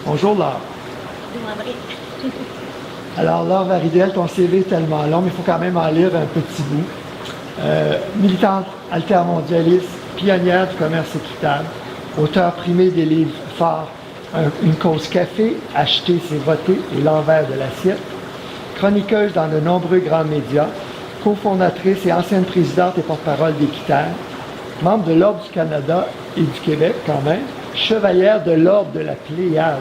Bonjour Laure. Bonjour André. Alors Laure Varidel, ton CV est tellement long, mais il faut quand même en lire un petit bout. Militante altermondialiste, pionnière du commerce équitable, auteur primé des livres phares Une cause café, Acheter c'est voter et L'envers de l'assiette, chroniqueuse dans de nombreux grands médias, cofondatrice et ancienne présidente et porte-parole d'Équiterre, membre de l'Ordre du Canada et du Québec quand même, chevalière de l'Ordre de la Pléiade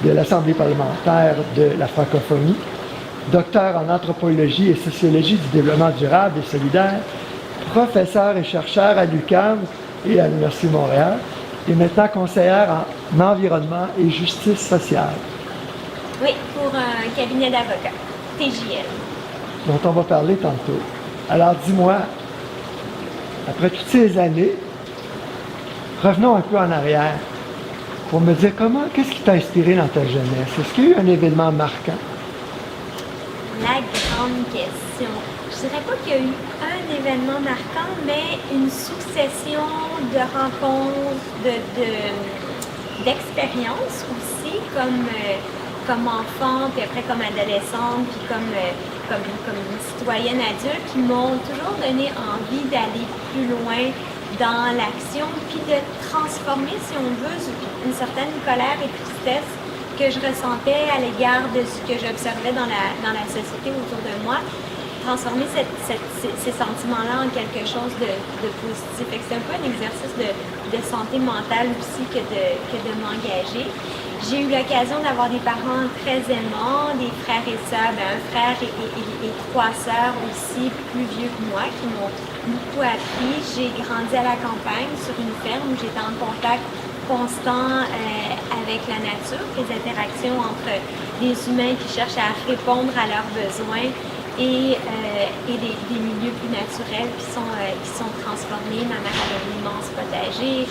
de l'Assemblée parlementaire de la francophonie, docteur en anthropologie et sociologie du développement durable et solidaire, professeur et chercheur à l'UQAM et à l'Université de Montréal, et maintenant conseillère en environnement et justice sociale. Oui, pour un cabinet d'avocats, TJL. Dont on va parler tantôt. Alors dis-moi, après toutes ces années, revenons un peu en arrière pour me dire qu'est-ce qui t'a inspiré dans ta jeunesse? Est-ce qu'il y a eu un événement marquant? La grande question. Je dirais pas qu'il y a eu un événement marquant, mais une succession de rencontres, d'expériences aussi, comme enfant, puis après comme adolescente, puis comme citoyenne adulte, qui m'ont toujours donné envie d'aller plus loin dans l'action, puis de transformer, si on veut, une certaine colère et tristesse que je ressentais à l'égard de ce que j'observais dans la société autour de moi, transformer ces sentiments-là en quelque chose de positif. C'est un peu un exercice de santé mentale aussi que de m'engager. J'ai eu l'occasion d'avoir des parents très aimants, des frères et sœurs, un frère et trois sœurs aussi plus vieux que moi qui m'ont beaucoup appris. J'ai grandi à la campagne sur une ferme où j'étais en contact constant avec la nature, les interactions entre les humains qui cherchent à répondre à leurs besoins et des milieux plus naturels qui sont transformés. Ma mère avait un immense potager.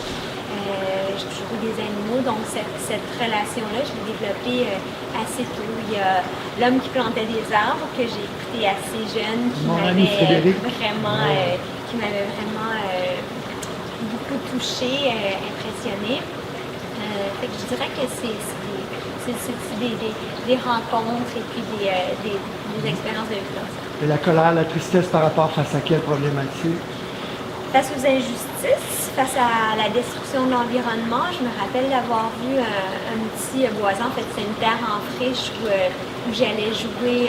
J'ai toujours eu des animaux, donc cette relation-là, je l'ai développée assez tôt. Il y a L'homme qui plantait des arbres, que j'ai écouté assez jeune, qui m'avait vraiment beaucoup touchée, impressionnée. Fait que je dirais que c'est des rencontres et puis des expériences de vie comme ça. Et la colère, la tristesse par rapport face à quelle problématique? Face aux injustices, face à la destruction de l'environnement, je me rappelle d'avoir vu un petit boisan, en fait c'est une terre en friche où j'allais jouer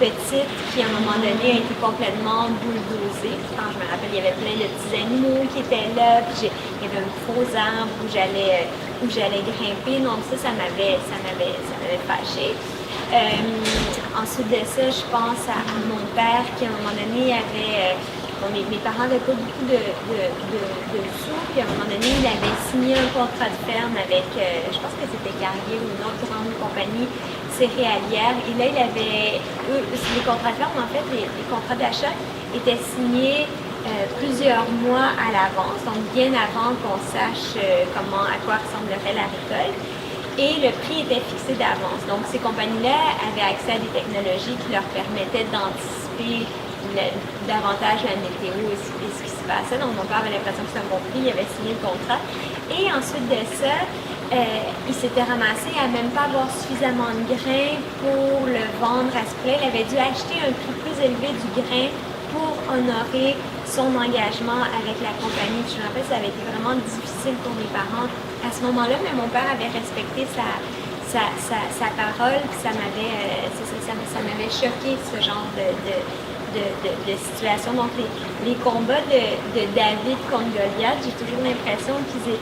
petite, qui à un moment donné a été complètement bulldozée. Quand je me rappelle, il y avait plein de petits animaux qui étaient là, puis il y avait un gros arbre où j'allais grimper, donc ça m'avait fâchée. Ensuite de ça, je pense à mon père qui à un moment donné avait... mes parents n'avaient pas beaucoup de sous, puis à un moment donné, il avait signé un contrat de ferme avec, je pense que c'était Carrier ou une autre grande compagnie céréalière. Et là, il avait, les contrats de ferme, en fait, les contrats d'achat étaient signés plusieurs mois à l'avance, donc bien avant qu'on sache à quoi ressemblerait la récolte. Et le prix était fixé d'avance. Donc, ces compagnies-là avaient accès à des technologies qui leur permettaient d'anticiper davantage la météo et ce qui se passait. Donc, mon père avait l'impression que c'était un bon prix, il avait signé le contrat. Et ensuite de ça, il s'était ramassé à même pas avoir suffisamment de grains pour le vendre à ce prix. Il avait dû acheter un prix plus élevé du grain pour honorer son engagement avec la compagnie. Je me rappelle, ça avait été vraiment difficile pour mes parents à ce moment-là, mais mon père avait respecté sa parole, puis ça m'avait choqué ce genre de situation. Donc les combats de David contre Goliath, j'ai toujours l'impression qu'ils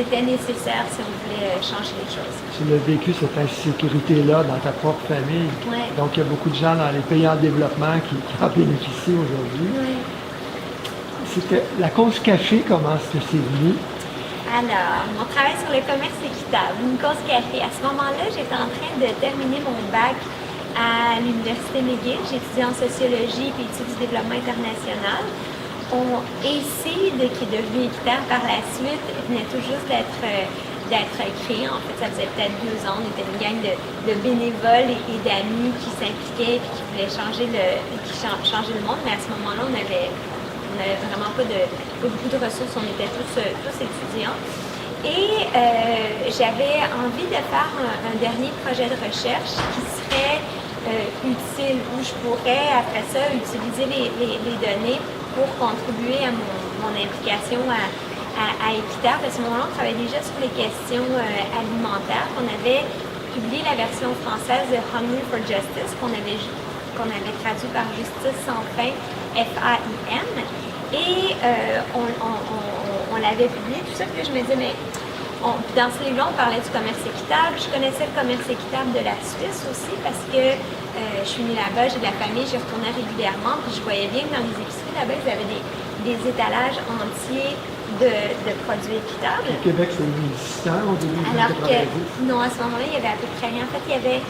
étaient nécessaires si on voulait changer les choses. Tu l'as vécu cette insécurité-là dans ta propre famille. Ouais. Donc il y a beaucoup de gens dans les pays en développement qui en bénéficient aujourd'hui. Ouais. C'était la cause café, comment est-ce que c'est venu? Alors, mon travail sur le commerce équitable, une cause café. À ce moment-là, j'étais en train de terminer mon bac à l'Université McGill. J'ai étudié en sociologie et études du développement international. ESEED, qui est devenu Équiterre par la suite, venait tout juste d'être créé. En fait, ça faisait peut-être 2 ans. On était une gang de bénévoles et d'amis qui s'impliquaient et qui voulaient changer le monde. Mais à ce moment-là, on n'avait vraiment pas beaucoup de ressources. On était tous étudiants. Et j'avais envie de faire un dernier projet de recherche qui serait utile, où je pourrais, après ça, utiliser les données pour contribuer à mon implication à Équiterre. À ce moment-là, on travaillait déjà sur les questions alimentaires. On avait publié la version française de Hungry for Justice, qu'on avait traduit par Justice sans fin, FAIN. Et on l'avait publié, tout ça, puis je me disais, mais dans ce livre-là, on parlait du commerce équitable. Je connaissais le commerce équitable de la Suisse aussi parce que je suis née là-bas, j'ai de la famille, j'y retournais régulièrement, puis je voyais bien que dans les épiceries là-bas, ils avaient des étalages entiers de produits équitables. Au Québec, c'est inexistant au début des Alors années 90. que, non, à ce moment-là, il y avait à peu près rien. En fait, il y avait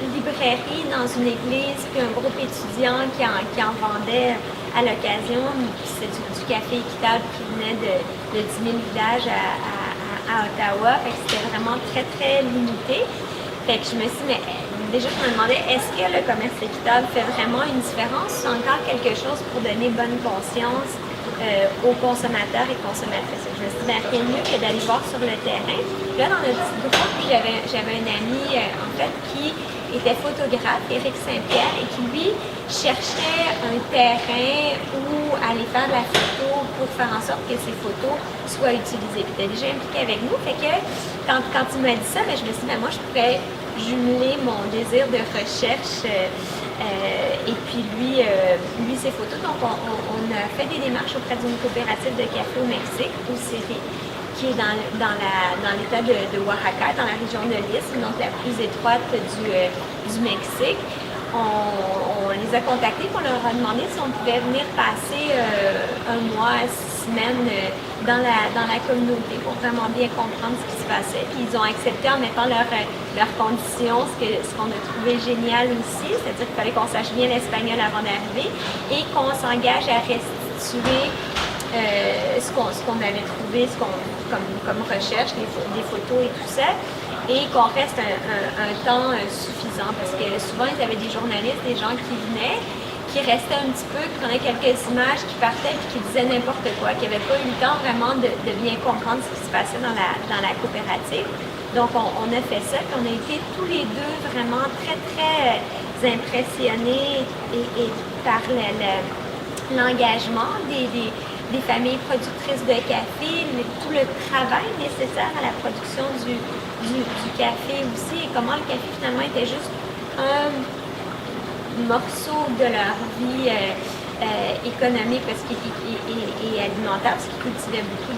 une librairie dans une église, puis un groupe étudiant qui en vendait à l'occasion. C'est du café équitable qui venait de 10 000 villages à Ottawa. Fait que c'était vraiment très, très limité. Fait que je me suis dit, mais déjà, je me demandais, est-ce que le commerce équitable fait vraiment une différence? C'est encore quelque chose pour donner bonne conscience aux consommateurs et consommatrices. Je me suis dit, ben, rien de mieux que d'aller voir sur le terrain. Puis là, dans notre petit groupe, j'avais un ami, en fait, qui était photographe, Éric Saint-Pierre, et qui, lui, cherchait un terrain où aller faire de la photo pour faire en sorte que ces photos soient utilisées. Puis il était déjà impliqué avec nous. Fait que quand il m'a dit ça, ben, je me suis dit, ben, moi, je pourrais jumeler mon désir de recherche et puis lui, ses photos. Donc, on a fait des démarches auprès d'une coopérative de café au Mexique, au Siri, qui est dans l'état de Oaxaca, dans la région de l'Isthme, donc la plus étroite du Mexique. On les a contactés, on leur a demandé si on pouvait venir passer un mois, 6 semaines dans la communauté pour vraiment bien comprendre ce qui se passait. Puis ils ont accepté en mettant leurs conditions, ce qu'on a trouvé génial aussi, c'est-à-dire qu'il fallait qu'on sache bien l'espagnol avant d'arriver et qu'on s'engage à restituer ce qu'on avait trouvé comme recherche, des photos et tout ça, et qu'on reste un temps suffisant, parce que souvent, ils avaient des journalistes, des gens qui venaient, qui restaient un petit peu, qui prenaient quelques images, qui partaient, puis qui disaient n'importe quoi, qui n'avaient pas eu le temps vraiment de bien comprendre ce qui se passait dans la coopérative. Donc, on a fait ça, puis on a été tous les deux vraiment très, très impressionnés et par l'engagement des familles productrices de café, tout le travail nécessaire à la production du café aussi, et comment le café finalement était juste un morceau de leur vie économique et alimentaire, parce qu'ils cultivaient beaucoup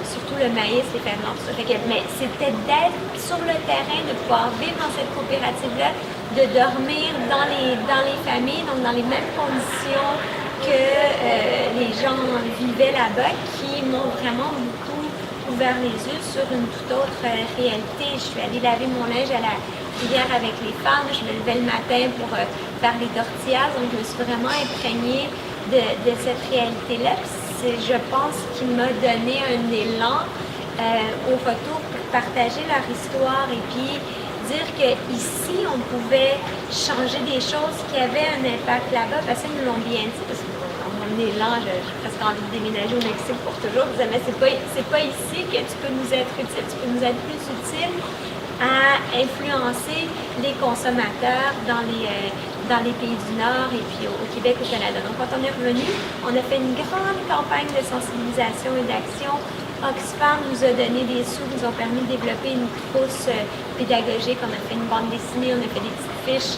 surtout le maïs, les ferments, tout ça. Mais c'était d'être sur le terrain, de pouvoir vivre dans cette coopérative-là, de dormir dans les familles, donc dans les mêmes conditions que les gens vivaient là-bas, qui m'ont vraiment beaucoup ouvert les yeux sur une toute autre réalité. Je suis allée laver mon linge à la rivière avec les femmes, je me levais le matin pour faire les tortillas, donc je me suis vraiment imprégnée de cette réalité-là. C'est, je pense, qui m'a donné un élan au retour pour partager leur histoire et puis dire qu'ici, on pouvait changer des choses qui avaient un impact là-bas, parce qu'ils nous l'ont bien dit, parce qu'à mon élan, j'ai presque envie de déménager au Mexique pour toujours. Vous savez, c'est pas ici que tu peux nous être utile, tu peux nous être plus utile à influencer les consommateurs dans les pays du Nord et puis au Québec, au Canada. Donc, quand on est revenu, on a fait une grande campagne de sensibilisation et d'action. Oxfam nous a donné des sous, nous ont permis de développer une trousse pédagogique. On a fait une bande dessinée, on a fait des petites fiches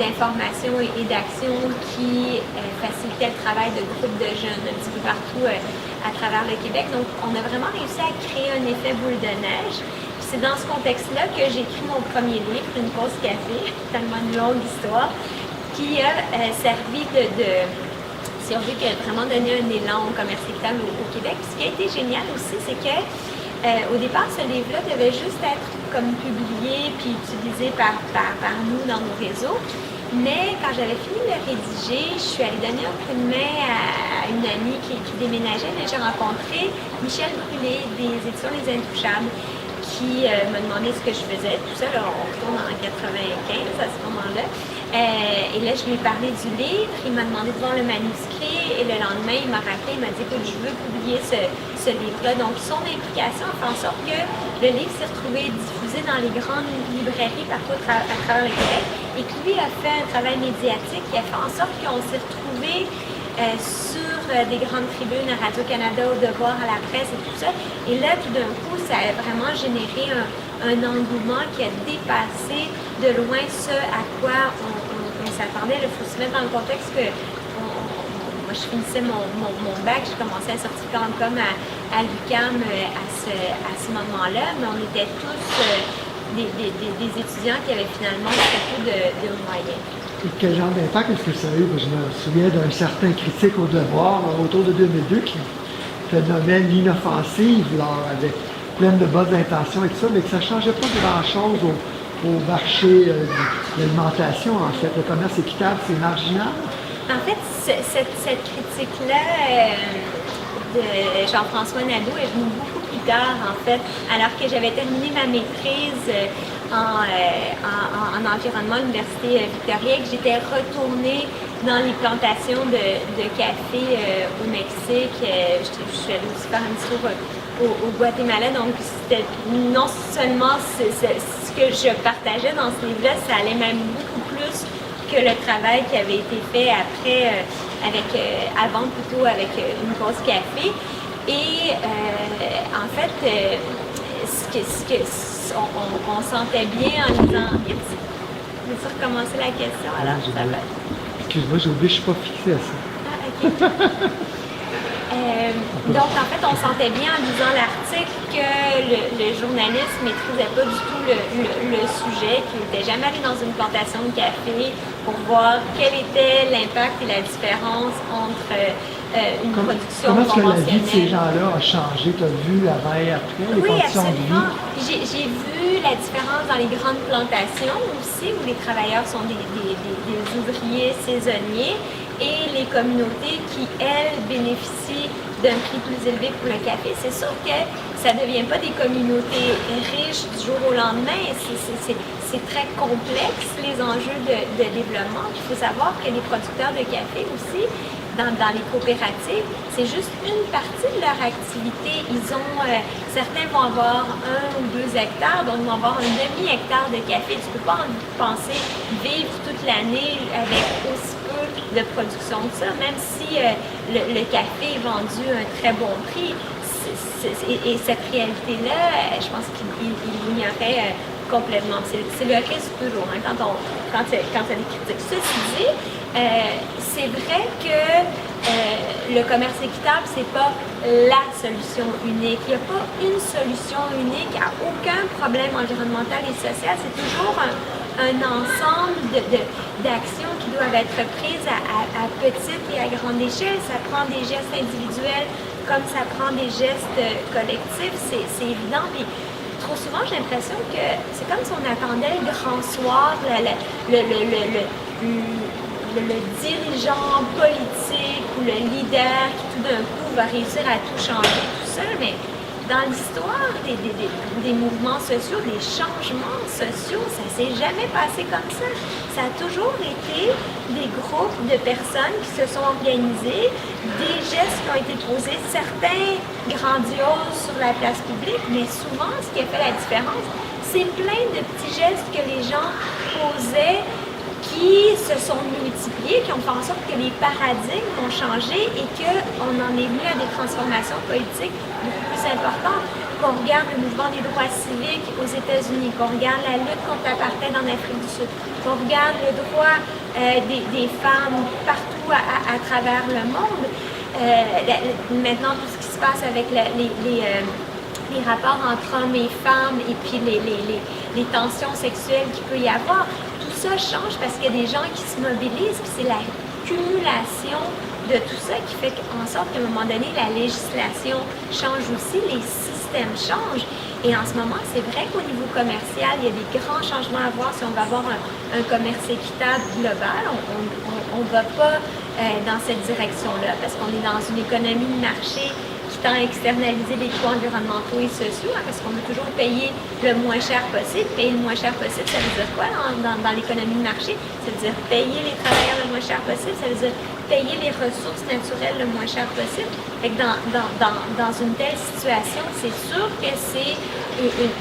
d'information et d'action qui facilitaient le travail de groupes de jeunes un petit peu partout à travers le Québec. Donc, on a vraiment réussi à créer un effet boule de neige. C'est dans ce contexte-là que j'ai écrit mon premier livre, Une pause café, tellement une longue histoire, qui a servi si on veut, vraiment donner un élan au commerce équitable au Québec. Puis ce qui a été génial aussi, c'est que au départ, ce livre-là devait juste être comme publié puis utilisé par nous dans nos réseaux. Mais quand j'avais fini de le rédiger, je suis allée donner un coup de main à une amie qui déménageait, mais j'ai rencontré Michel Brûlé des éditions Les Intouchables, qui m'a demandé ce que je faisais. Tout ça, là, on retourne en 95 à ce moment-là. Et là, je lui ai parlé du livre, il m'a demandé de voir le manuscrit et le lendemain, il m'a rappelé, il m'a dit écoute, je veux publier ce livre-là. Donc, son implication a fait en sorte que le livre s'est retrouvé diffusé dans les grandes librairies partout à travers le Québec et que lui a fait un travail médiatique qui a fait en sorte qu'on s'est retrouvé sur des grandes tribunes à Radio-Canada, au Devoir, à la presse et tout ça. Et là, tout d'un coup, ça a vraiment généré un engouement qui a dépassé de loin ce à quoi on s'attendait. Il faut se mettre dans le contexte que moi, je finissais mon bac, j'ai commencé un certificat en com à l'UQAM à ce moment-là, mais on était tous des étudiants qui avaient finalement très peu de moyens. Et quel genre d'impact est-ce que ça a eu? Je me souviens d'un certain critique au Devoir autour de 2002 qui nommait l'inoffensive, avec pleine de bonnes intentions et tout ça, mais que ça ne changeait pas grand-chose au marché de l'alimentation, en fait. Le commerce équitable, c'est marginal. En fait, cette critique-là de Jean-François Nadeau est venue beaucoup plus tard, en fait, alors que j'avais terminé ma maîtrise en environnement à l'Université Victoria et que j'étais retournée dans les plantations de café au Mexique. Je suis allée aussi faire un tour au Guatemala, donc c'était non seulement ce que je partageais dans ce livre-là, ça allait même beaucoup plus que le travail qui avait été fait après, avant plutôt avec une pause café. Et en fait, on sentait bien en disant veux-tu recommencer la question? Alors, ça va. Excuse-moi, j'ai oublié, je ne suis pas fixée à ça. Ah, OK. Donc, en fait, on sentait bien en lisant l'article que le journaliste ne maîtrisait pas du tout le sujet, qu'il n'était jamais allé dans une plantation de café pour voir quel était l'impact et la différence entre une production comment est-ce que la vie conventionnelle. de ces gens-là a changé? Tu as vu avant et après les conditions de vie? J'ai vu la différence dans les grandes plantations aussi, où les travailleurs sont des ouvriers saisonniers et les communautés qui, elles, bénéficient d'un prix plus élevé pour le café. C'est sûr que ça ne devient pas des communautés riches du jour au lendemain. C'est très complexe, les enjeux de développement. Il faut savoir que les producteurs de café aussi, dans les coopératives, c'est juste une partie de leur activité. Certains vont avoir 1 ou 2 hectares, d'autres vont avoir un demi-hectare de café. Tu ne peux pas penser vivre toute l'année avec aussi peu de production que ça, même si le café est vendu à un très bon prix. Et cette réalité-là, je pense qu'il l'ignorait complètement. C'est le risque toujours, hein, quand il y a des critiques. Ceci dit, c'est vrai que le commerce équitable, c'est pas la solution unique. Il n'y a pas une solution unique à aucun problème environnemental et social. C'est toujours un ensemble d'actions qui doivent être prises à petite et à grande échelle. Ça prend des gestes individuels comme ça prend des gestes collectifs, c'est évident. Puis, trop souvent, j'ai l'impression que c'est comme si on attendait le grand soir, le dirigeant politique ou le leader qui tout d'un coup va réussir à tout changer tout seul, mais dans l'histoire des mouvements sociaux, des changements sociaux, ça ne s'est jamais passé comme ça. Ça a toujours été des groupes de personnes qui se sont organisées, des gestes qui ont été posés, certains grandioses sur la place publique, mais souvent, ce qui a fait la différence, c'est plein de petits gestes que les gens posaient qui se sont multipliés, qui ont fait en sorte que les paradigmes ont changé et qu'on en est venu à des transformations politiques beaucoup plus importantes. Qu'on regarde le mouvement des droits civiques aux États-Unis, qu'on regarde la lutte contre l'apartheid en Afrique du Sud, qu'on regarde le droit des femmes partout à travers le monde. Maintenant, tout ce qui se passe avec les rapports entre hommes et femmes et puis les tensions sexuelles qu'il peut y avoir, tout ça change parce qu'il y a des gens qui se mobilisent, puis c'est la cumulation de tout ça qui fait en sorte qu'à un moment donné, la législation change aussi, les systèmes changent. Et en ce moment, c'est vrai qu'au niveau commercial, il y a des grands changements à voir si on va avoir un commerce équitable global. On ne va pas dans cette direction-là parce qu'on est dans une économie de marché qui tend à externaliser les coûts environnementaux et sociaux, hein, parce qu'on veut toujours payer le moins cher possible. Payer le moins cher possible, ça veut dire quoi dans l'économie de marché? Ça veut dire payer les travailleurs le moins cher possible, ça veut dire payer les ressources naturelles le moins cher possible. Fait que dans une telle situation, c'est sûr que c'est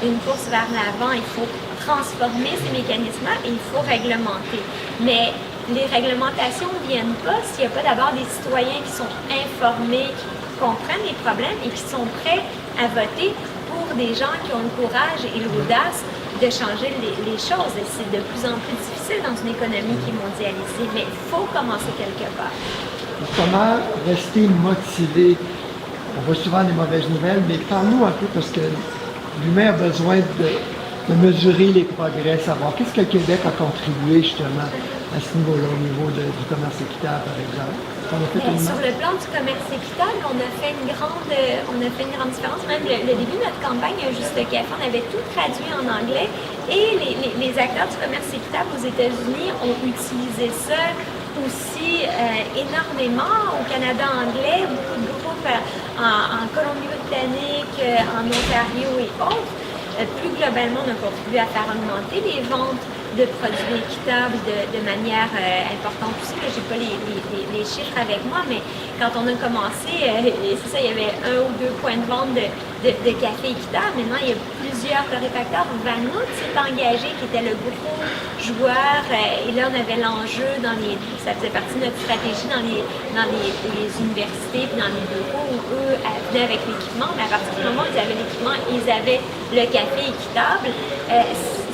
une course vers l'avant. Il faut transformer ces mécanismes-là et il faut réglementer. Mais les réglementations ne viennent pas s'il n'y a pas d'abord des citoyens qui sont informés, qui comprennent les problèmes et qui sont prêts à voter pour des gens qui ont le courage et l'audace de changer les choses. Et c'est de plus en plus difficile dans une économie qui est mondialisée, mais il faut commencer quelque part. Comment rester motivé? On voit souvent des mauvaises nouvelles, mais parle-nous un peu, parce que l'humain a besoin de mesurer les progrès, savoir qu'est-ce que le Québec a contribué justement à ce niveau-là, au niveau du commerce équitable, par exemple. Sur le plan du commerce équitable, on a fait une grande différence. Même le début de notre campagne, Juste Café, on avait tout traduit en anglais et les acteurs du commerce équitable aux États-Unis ont utilisé ça aussi énormément. Au Canada anglais, beaucoup de groupes en Colombie-Britannique, en Ontario et autres. Plus globalement, on a contribué à faire augmenter les ventes de produits équitables de manière importante aussi. Je n'ai pas les chiffres avec moi, mais quand on a commencé, c'est ça, il y avait 1 ou 2 points de vente de café équitable. Maintenant, il y a plusieurs torréfacteurs. Vanout s'est engagé, qui était le gros joueur. Et là, on avait l'enjeu ça faisait partie de notre stratégie dans les universités et dans les bureaux où eux venaient avec l'équipement. Mais à partir du moment où ils avaient l'équipement, ils avaient le café équitable.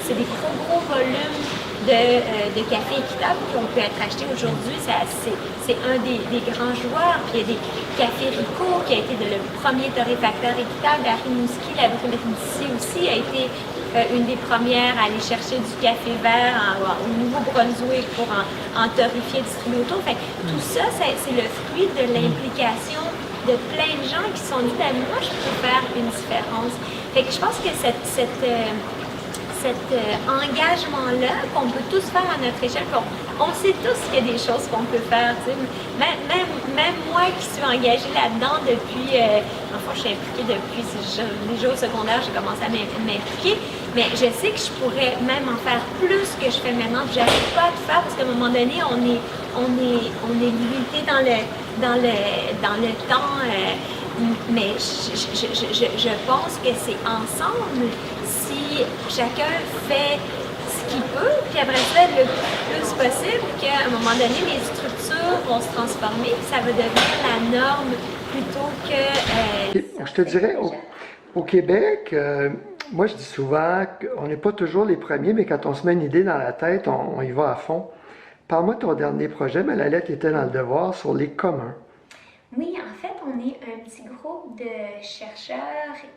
C'est des gros volumes de café équitable qui ont pu être achetés aujourd'hui. C'est un des grands joueurs. Puis il y a des cafés Rico qui a été le premier torréfacteur équitable. La Rimouski, la brûlerie d'ici aussi a été une des premières à aller chercher du café vert au Nouveau-Brunswick pour en torréfier, distribuer autour. Fait, tout ça, c'est le fruit de l'implication de plein de gens qui sont dit moi je peux faire une différence. Fait que je pense que cet engagement-là qu'on peut tous faire à notre échelle, on sait tous qu'il y a des choses qu'on peut faire. Même moi qui suis engagée là-dedans depuis, enfin je suis impliquée depuis les jours secondaires, j'ai commencé à m'impliquer, mais je sais que je pourrais même en faire plus que je fais maintenant, je n'arrive pas à tout faire parce qu'à un moment donné, on est limité dans le temps, mais je pense que c'est ensemble. Si chacun fait ce qu'il peut, puis après ça, le plus possible, qu'à un moment donné, les structures vont se transformer, puis ça va devenir la norme plutôt que... Je te dirais, au Québec, moi je dis souvent qu'on n'est pas toujours les premiers, mais quand on se met une idée dans la tête, on y va à fond. Parle-moi de ton dernier projet, mais la lettre était dans le devoir, sur les communs. Oui, en fait, on est un petit groupe de chercheurs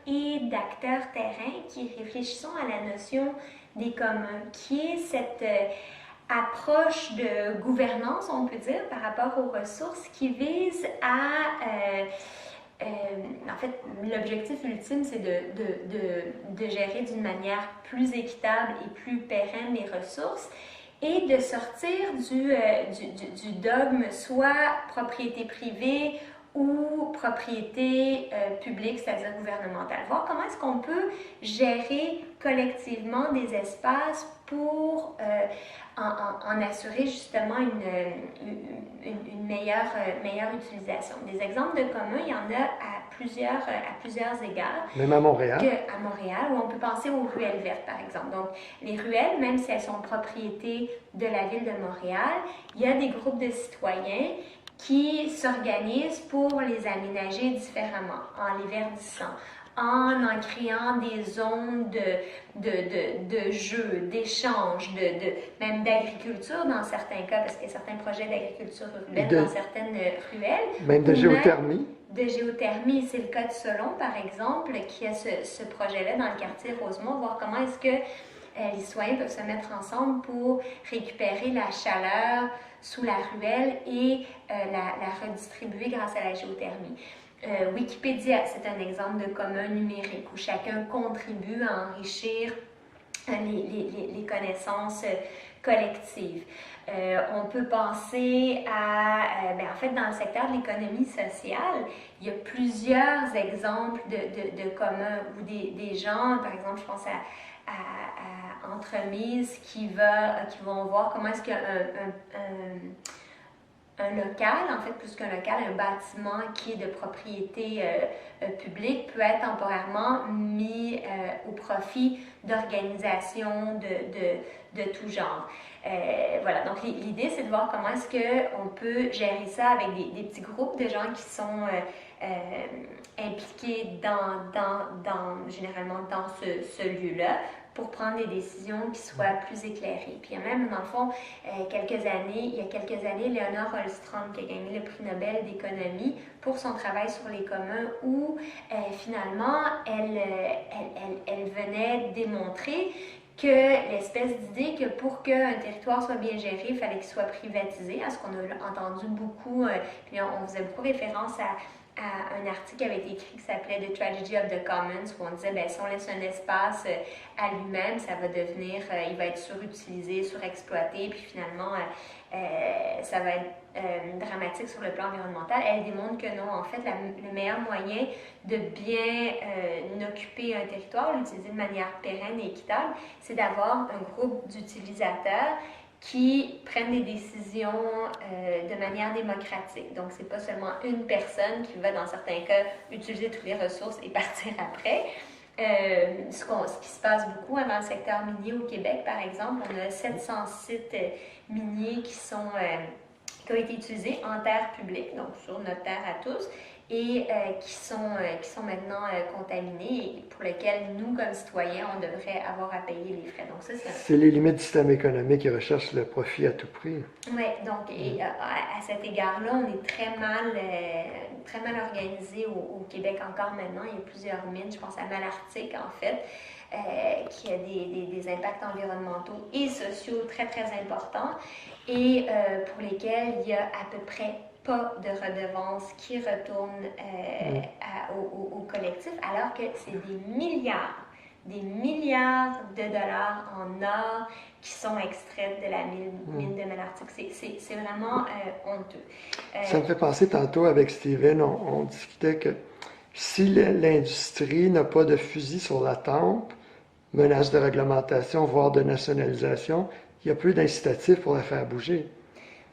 et d'acteurs terrain qui réfléchissons à la notion des communs, qui est cette approche de gouvernance, on peut dire, par rapport aux ressources qui vise à... en fait, l'objectif ultime, c'est de gérer d'une manière plus équitable et plus pérenne les ressources et de sortir du dogme soit propriété privée ou propriété publique, c'est-à-dire gouvernementale. Voir comment est-ce qu'on peut gérer collectivement des espaces pour en assurer justement une meilleure utilisation. Des exemples de communs, il y en a à plusieurs égards. Même à Montréal. À Montréal, où on peut penser aux ruelles vertes, par exemple. Donc, les ruelles, même si elles sont propriété de la ville de Montréal, il y a des groupes de citoyens qui s'organisent pour les aménager différemment, en les verdissant, en créant des zones de jeux, d'échanges, même d'agriculture dans certains cas, parce qu'il y a certains projets d'agriculture urbaine dans certaines ruelles. Même de géothermie. De géothermie, c'est le cas de Solon, par exemple, qui a ce projet-là dans le quartier Rosemont, voir comment est-ce que les citoyens peuvent se mettre ensemble pour récupérer la chaleur sous la ruelle et la redistribuer grâce à la géothermie. Wikipédia, c'est un exemple de commun numérique où chacun contribue à enrichir les connaissances collectives. On peut penser à, en fait, dans le secteur de l'économie sociale, il y a plusieurs exemples de communs où des gens, par exemple, je pense à Entremise qui vont voir comment est-ce qu'un local, en fait, plus qu'un local, un bâtiment qui est de propriété publique peut être temporairement mis au profit d'organisations de tout genre. Voilà, donc l'idée, c'est de voir comment est-ce qu'on peut gérer ça avec des petits groupes de gens qui sont impliqués généralement dans ce lieu-là, pour prendre des décisions qui soient plus éclairées. Puis il y a même, dans le fond, il y a quelques années, Léonore Ostrom qui a gagné le prix Nobel d'économie pour son travail sur les communs où finalement, elle venait démontrer que l'espèce d'idée que pour qu'un territoire soit bien géré, il fallait qu'il soit privatisé, à ce qu'on a entendu beaucoup, puis on faisait beaucoup référence à un article qui avait été écrit qui s'appelait The Tragedy of the Commons, où on disait, si on laisse un espace à lui-même, ça va devenir, il va être surutilisé, surexploité, puis finalement, ça va être dramatique sur le plan environnemental. Elle démontre que non, en fait, le meilleur moyen de bien occuper un territoire, l'utiliser de manière pérenne et équitable, c'est d'avoir un groupe d'utilisateurs qui prennent des décisions de manière démocratique. Donc, c'est pas seulement une personne qui va, dans certains cas, utiliser toutes les ressources et partir après. Ce qui se passe beaucoup dans le secteur minier au Québec, par exemple, on a 700 sites miniers qui ont été utilisés en terre publique, donc sur notre terre à tous, et qui sont maintenant contaminés et pour lesquels nous, comme citoyens, on devrait avoir à payer les frais. Donc ça, c'est les limites du système économique qui recherchent le profit à tout prix. Oui, donc à cet égard-là, on est très mal organisé au Québec encore maintenant. Il y a plusieurs mines, je pense à Malartic en fait, qui a des impacts environnementaux et sociaux très, très importants et pour lesquels il y a à peu près pas de redevances qui retournent au collectif, alors que c'est des milliards de dollars en or qui sont extraits de la mine de Malartic. C'est vraiment honteux. Ça me fait penser tantôt avec Steven, on discutait que si l'industrie n'a pas de fusil sur la tempe, menace de réglementation, voire de nationalisation, il y a peu d'incitatifs pour la faire bouger.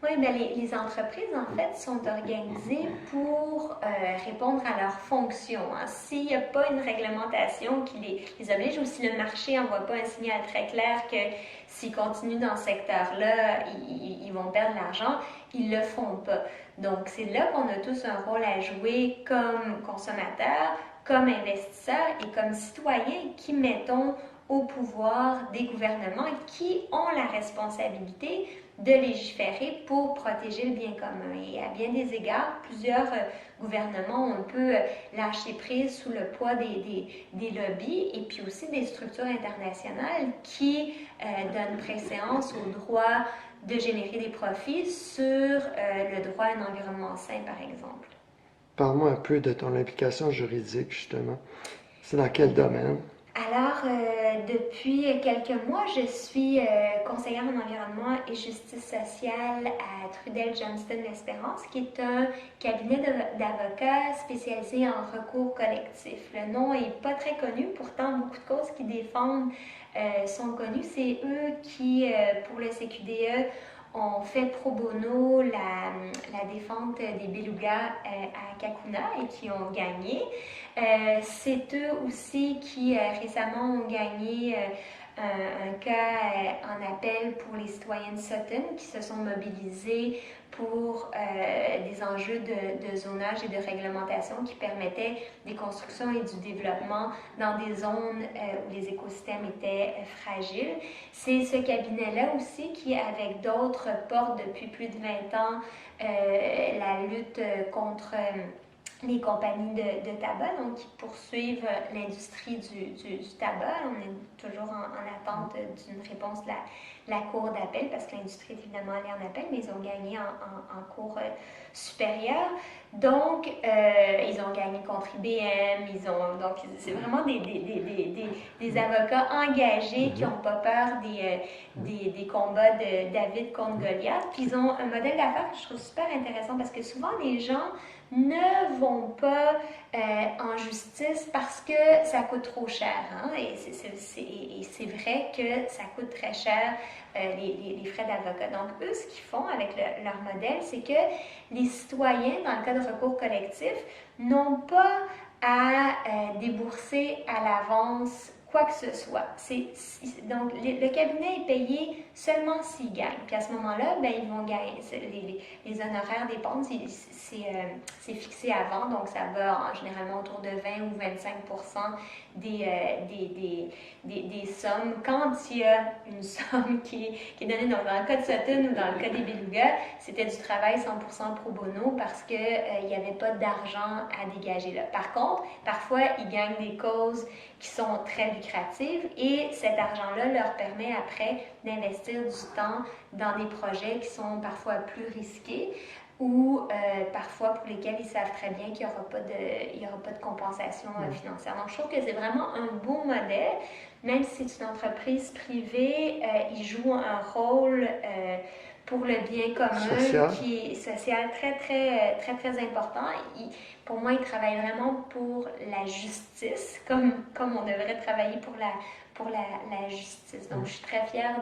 Oui, bien, les entreprises, en fait, sont organisées pour répondre à leurs fonctions. Hein. S'il n'y a pas une réglementation qui les oblige ou si le marché n'envoie pas un signal très clair que s'ils continuent dans ce secteur-là, ils vont perdre de l'argent, ils ne le font pas. Donc, c'est là qu'on a tous un rôle à jouer comme consommateurs, comme investisseurs et comme citoyens qui mettons au pouvoir des gouvernements qui ont la responsabilité de légiférer pour protéger le bien commun. Et à bien des égards, plusieurs gouvernements ont un peu lâché prise sous le poids des lobbies et puis aussi des structures internationales qui donnent préséance au droit de générer des profits sur le droit à un environnement sain, par exemple. Parle-moi un peu de ton implication juridique, justement. C'est dans quel domaine? Alors, depuis quelques mois, je suis conseillère en environnement et justice sociale à Trudel Johnston L'Espérance, qui est un cabinet d'avocats spécialisé en recours collectif. Le nom n'est pas très connu, pourtant beaucoup de causes qu'ils défendent sont connues. C'est eux qui, pour le CQDE, ont fait pro bono la défense des belugas à Kakuna et qui ont gagné. C'est eux aussi qui récemment ont gagné un cas en appel pour les citoyens de Sutton qui se sont mobilisés pour des enjeux de zonage et de réglementation qui permettaient des constructions et du développement dans des zones où les écosystèmes étaient fragiles. C'est ce cabinet-là aussi qui, avec d'autres, porte depuis plus de 20 ans la lutte contre les compagnies de tabac, donc qui poursuivent l'industrie du tabac. On est toujours en attente d'une réponse de la Cour d'appel, parce que l'industrie est évidemment allée en appel, mais ils ont gagné en Cour supérieure. Donc, ils ont gagné contre IBM, donc c'est vraiment des avocats engagés qui n'ont pas peur des combats de David contre Goliath. Puis ils ont un modèle d'affaires que je trouve super intéressant, parce que souvent les gens ne vont pas en justice parce que ça coûte trop cher. Hein? Et c'est vrai que ça coûte très cher les frais d'avocat. Donc, eux, ce qu'ils font avec leur modèle, c'est que les citoyens, dans le cas de recours collectif, n'ont pas à débourser à l'avance quoi que ce soit. Donc, le cabinet est payé seulement s'il gagne. Puis à ce moment-là, ben, ils vont gagner. Les honoraires dépendent, c'est fixé avant, donc ça va généralement autour de 20 ou 25% des sommes. Quand il y a une somme qui est donnée, donc dans le cas de Sutton ou dans le cas des Beluga, c'était du travail 100% pro bono parce qu'il n'y avait pas d'argent à dégager là. Par contre, parfois, ils gagnent des causes qui sont très lucratives et cet argent-là leur permet après d'investir du temps dans des projets qui sont parfois plus risqués ou parfois pour lesquels ils savent très bien qu'il n'y aura pas de compensation financière. Donc, je trouve que c'est vraiment un beau modèle. Même si c'est une entreprise privée, il joue un rôle pour le bien commun qui est social très important. Pour moi, il travaille vraiment pour la justice, comme on devrait travailler pour la justice. Donc, je suis très fière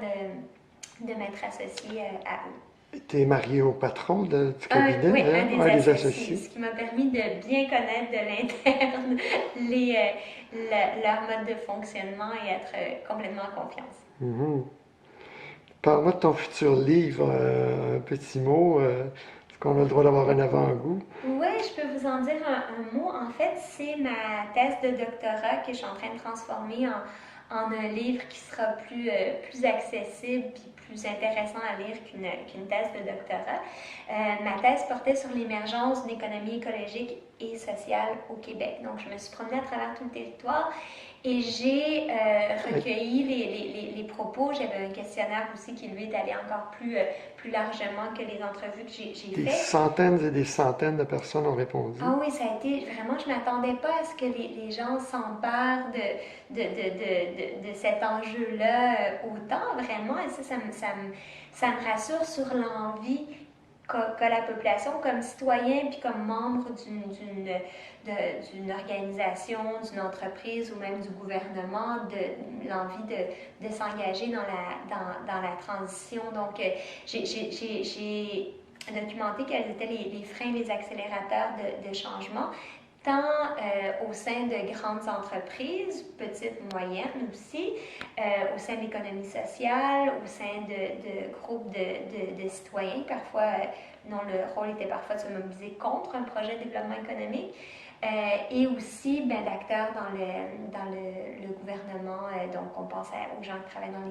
de m'être associée à eux. Tu es mariée au patron du cabinet, oui, hein? un des associés, ce qui m'a permis de bien connaître de l'interne leur mode de fonctionnement et être complètement en confiance. Mm-hmm. Parle-moi de ton futur livre, un petit mot. Est-ce qu'on a le droit d'avoir un avant-goût? Oui, je peux vous en dire un mot. En fait, c'est ma thèse de doctorat que je suis en train de transformer en un livre qui sera plus accessible et plus intéressant à lire qu'une thèse de doctorat. Ma thèse portait sur l'émergence d'une économie écologique et sociale au Québec. Donc, je me suis promenée à travers tout le territoire et j'ai recueilli les propos. J'avais un questionnaire aussi qui, lui, est allé encore plus largement que les entrevues que j'ai faites. Des centaines et des centaines de personnes ont répondu. Ah oui, ça a été vraiment, je ne m'attendais pas à ce que les gens s'emparent de cet enjeu-là autant, vraiment. Et ça me rassure sur l'envie qu'a la population comme citoyen puis comme membre d'une organisation, d'une entreprise ou même du gouvernement, l'envie de s'engager dans la transition. Donc, j'ai documenté quels étaient les freins, les accélérateurs de changement, tant au sein de grandes entreprises, petites, moyennes aussi, au sein de l'économie sociale, au sein de groupes de citoyens, parfois dont le rôle était parfois de se mobiliser contre un projet de développement économique, et aussi d'acteurs dans le gouvernement. Donc, on pense aux gens qui travaillent dans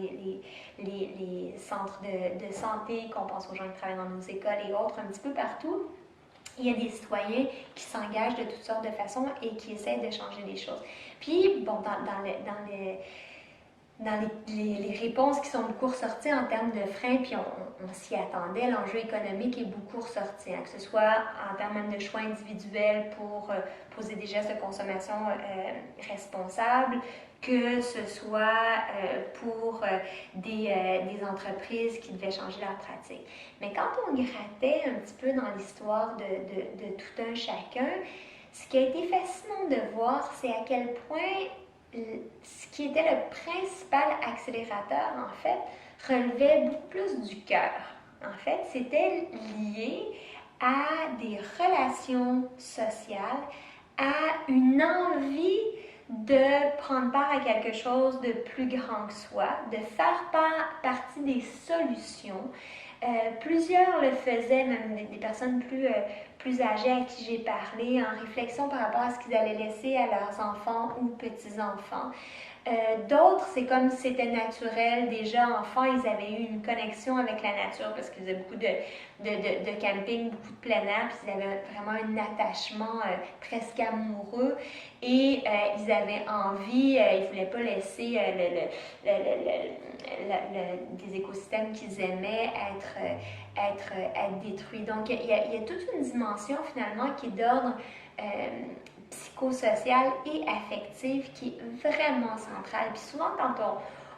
les centres de santé, qu'on pense aux gens qui travaillent dans nos écoles et autres, un petit peu partout. Il y a des citoyens qui s'engagent de toutes sortes de façons et qui essaient de changer les choses. Puis, bon, dans les réponses qui sont beaucoup ressorties en termes de freins, puis on s'y attendait, l'enjeu économique est beaucoup ressorti, hein, que ce soit en termes de choix individuels pour poser des gestes de consommation responsables, que ce soit pour des entreprises qui devaient changer leurs pratiques. Mais quand on grattait un petit peu dans l'histoire de tout un chacun, ce qui a été fascinant de voir, c'est à quel point ce qui était le principal accélérateur, en fait, relevait beaucoup plus du cœur. En fait, c'était lié à des relations sociales, à une envie de prendre part à quelque chose de plus grand que soi, de faire partie des solutions. Plusieurs le faisaient, même des personnes plus âgées à qui j'ai parlé, en réflexion par rapport à ce qu'ils allaient laisser à leurs enfants ou petits-enfants. D'autres, c'est comme si c'était naturel. Déjà, enfants, ils avaient eu une connexion avec la nature parce qu'ils faisaient beaucoup de camping, beaucoup de plein air, puis ils avaient vraiment un attachement presque amoureux et ils avaient envie, ils ne voulaient pas laisser des écosystèmes qu'ils aimaient être détruits. Donc, il y a toute une dimension finalement qui est d'ordre psychosociale et affective qui est vraiment centrale. Puis souvent, quand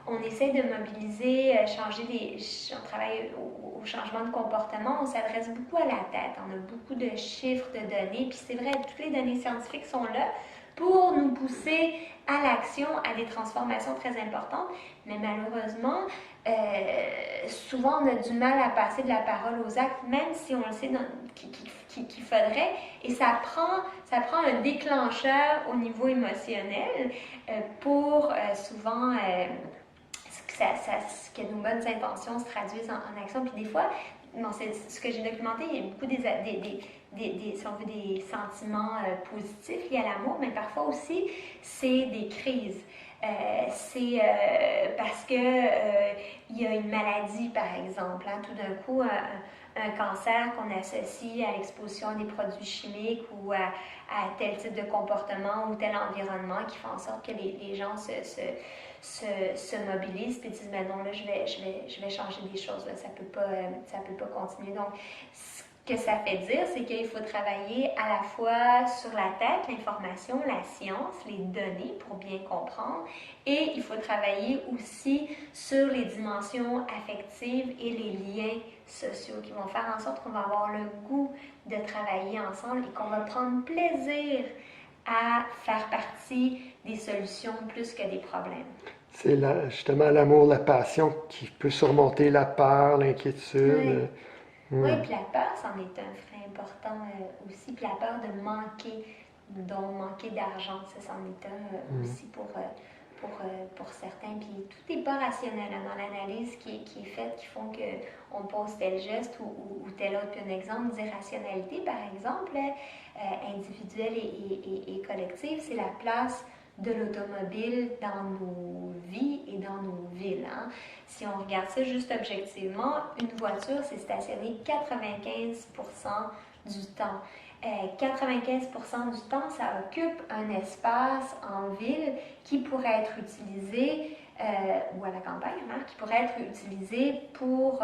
on essaie de mobiliser, on travaille au changement de comportement, on s'adresse beaucoup à la tête. On a beaucoup de chiffres, de données. Puis c'est vrai, toutes les données scientifiques sont là pour nous pousser à l'action, à des transformations très importantes. Mais malheureusement, souvent on a du mal à passer de la parole aux actes, même si on le sait qu'il faudrait. Et ça prend un déclencheur au niveau émotionnel pour souvent que nos bonnes intentions se traduisent en action. Puis des fois, bon, c'est ce que j'ai documenté, il y a beaucoup si on veut, des sentiments positifs liés à l'amour, mais parfois aussi, c'est des crises. C'est parce que il y a une maladie, par exemple. Hein, tout d'un coup, un cancer qu'on associe à l'exposition à des produits chimiques ou à tel type de comportement ou tel environnement qui fait en sorte que les gens se mobilisent et disent ben non, là, je vais changer des choses, là, ça peut pas continuer. Donc, ce que ça fait dire, c'est qu'il faut travailler à la fois sur la tête, l'information, la science, les données pour bien comprendre, et il faut travailler aussi sur les dimensions affectives et les liens sociaux qui vont faire en sorte qu'on va avoir le goût de travailler ensemble et qu'on va prendre plaisir à faire partie des solutions plus que des problèmes. C'est justement l'amour, la passion qui peut surmonter la peur, l'inquiétude. Oui, puis la peur, c'en est un frein important aussi. Puis la peur de manquer d'argent, ça, c'en est un aussi pour certains. Puis tout n'est pas rationnel dans l'analyse qui est faite, qui font qu'on pose tel geste ou tel autre. Puis un exemple d'irrationalité, par exemple, individuelle et collective, c'est la place de l'automobile dans nos vies et dans nos villes. Hein. Si on regarde ça juste objectivement, une voiture, c'est stationné 95% du temps. 95% du temps, ça occupe un espace en ville qui pourrait être utilisé, ou à la campagne, hein, qui pourrait être utilisé pour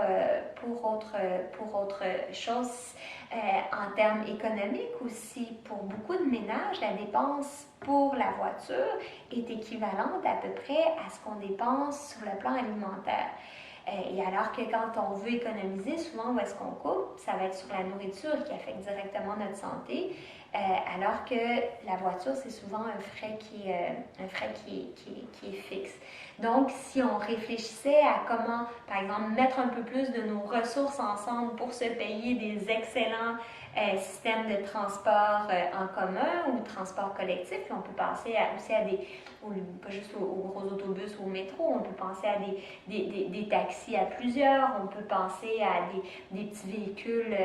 autre chose. En termes économiques aussi, pour beaucoup de ménages, la dépense pour la voiture est équivalente à peu près à ce qu'on dépense sur le plan alimentaire. Et alors que quand on veut économiser, souvent où est-ce qu'on coupe, ça va être sur la nourriture qui affecte directement notre santé, alors que la voiture, c'est souvent un frais qui est fixe. Donc, si on réfléchissait à comment, par exemple, mettre un peu plus de nos ressources ensemble pour se payer des excellents systèmes de transport en commun ou de transport collectif, puis on peut penser aussi à pas juste aux gros autobus ou au métro, on peut penser à des taxis à plusieurs, on peut penser à des petits véhicules,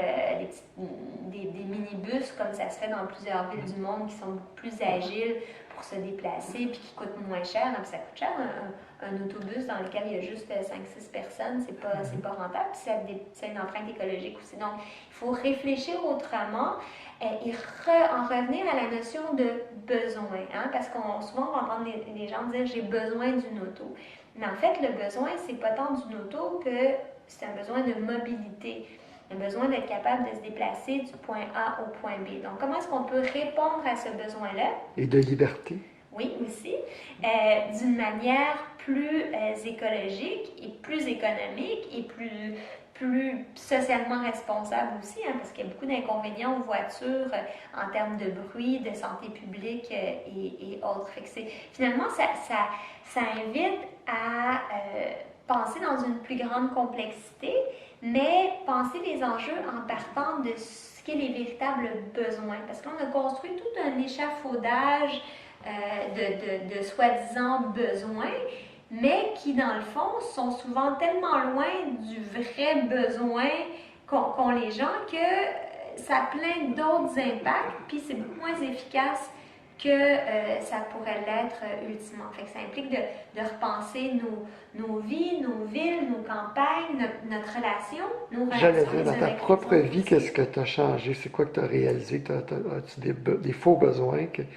des minibus, comme ça se fait dans plusieurs villes du monde, qui sont beaucoup plus agiles pour se déplacer, puis qui coûtent moins cher. Donc, ça coûte cher, un autobus dans lequel il y a juste 5-6 personnes, c'est pas rentable, puis c'est une empreinte écologique aussi. Donc, il faut réfléchir autrement et en revenir à la notion de besoin, hein, parce qu'on souvent on va entendre les gens dire « j'ai besoin d'une auto ». Mais en fait, le besoin, c'est pas tant d'une auto que c'est un besoin de mobilité, un besoin d'être capable de se déplacer du point A au point B. Donc, comment est-ce qu'on peut répondre à ce besoin-là? Et de liberté. Oui, aussi, d'une manière plus écologique et plus économique et plus socialement responsable aussi, hein, parce qu'il y a beaucoup d'inconvénients aux voitures en termes de bruit, de santé publique et autres. Fait que finalement, ça invite à penser dans une plus grande complexité, mais penser les enjeux en partant de ce qu'est les véritables besoins. Parce qu'on a construit tout un échafaudage de soi-disant besoins, mais qui, dans le fond, sont souvent tellement loin du vrai besoin qu'ont les gens que ça a plein d'autres impacts, puis c'est beaucoup moins efficace que ça pourrait l'être ultimement. Fait que ça implique de repenser nos vies, nos villes, nos campagnes, notre relation, nos J'allais relations dire, dans les uns ta avec propre les autres vie, aussi. qu'est-ce que tu as changé? C'est quoi que tu as réalisé? As-tu des faux besoins que tu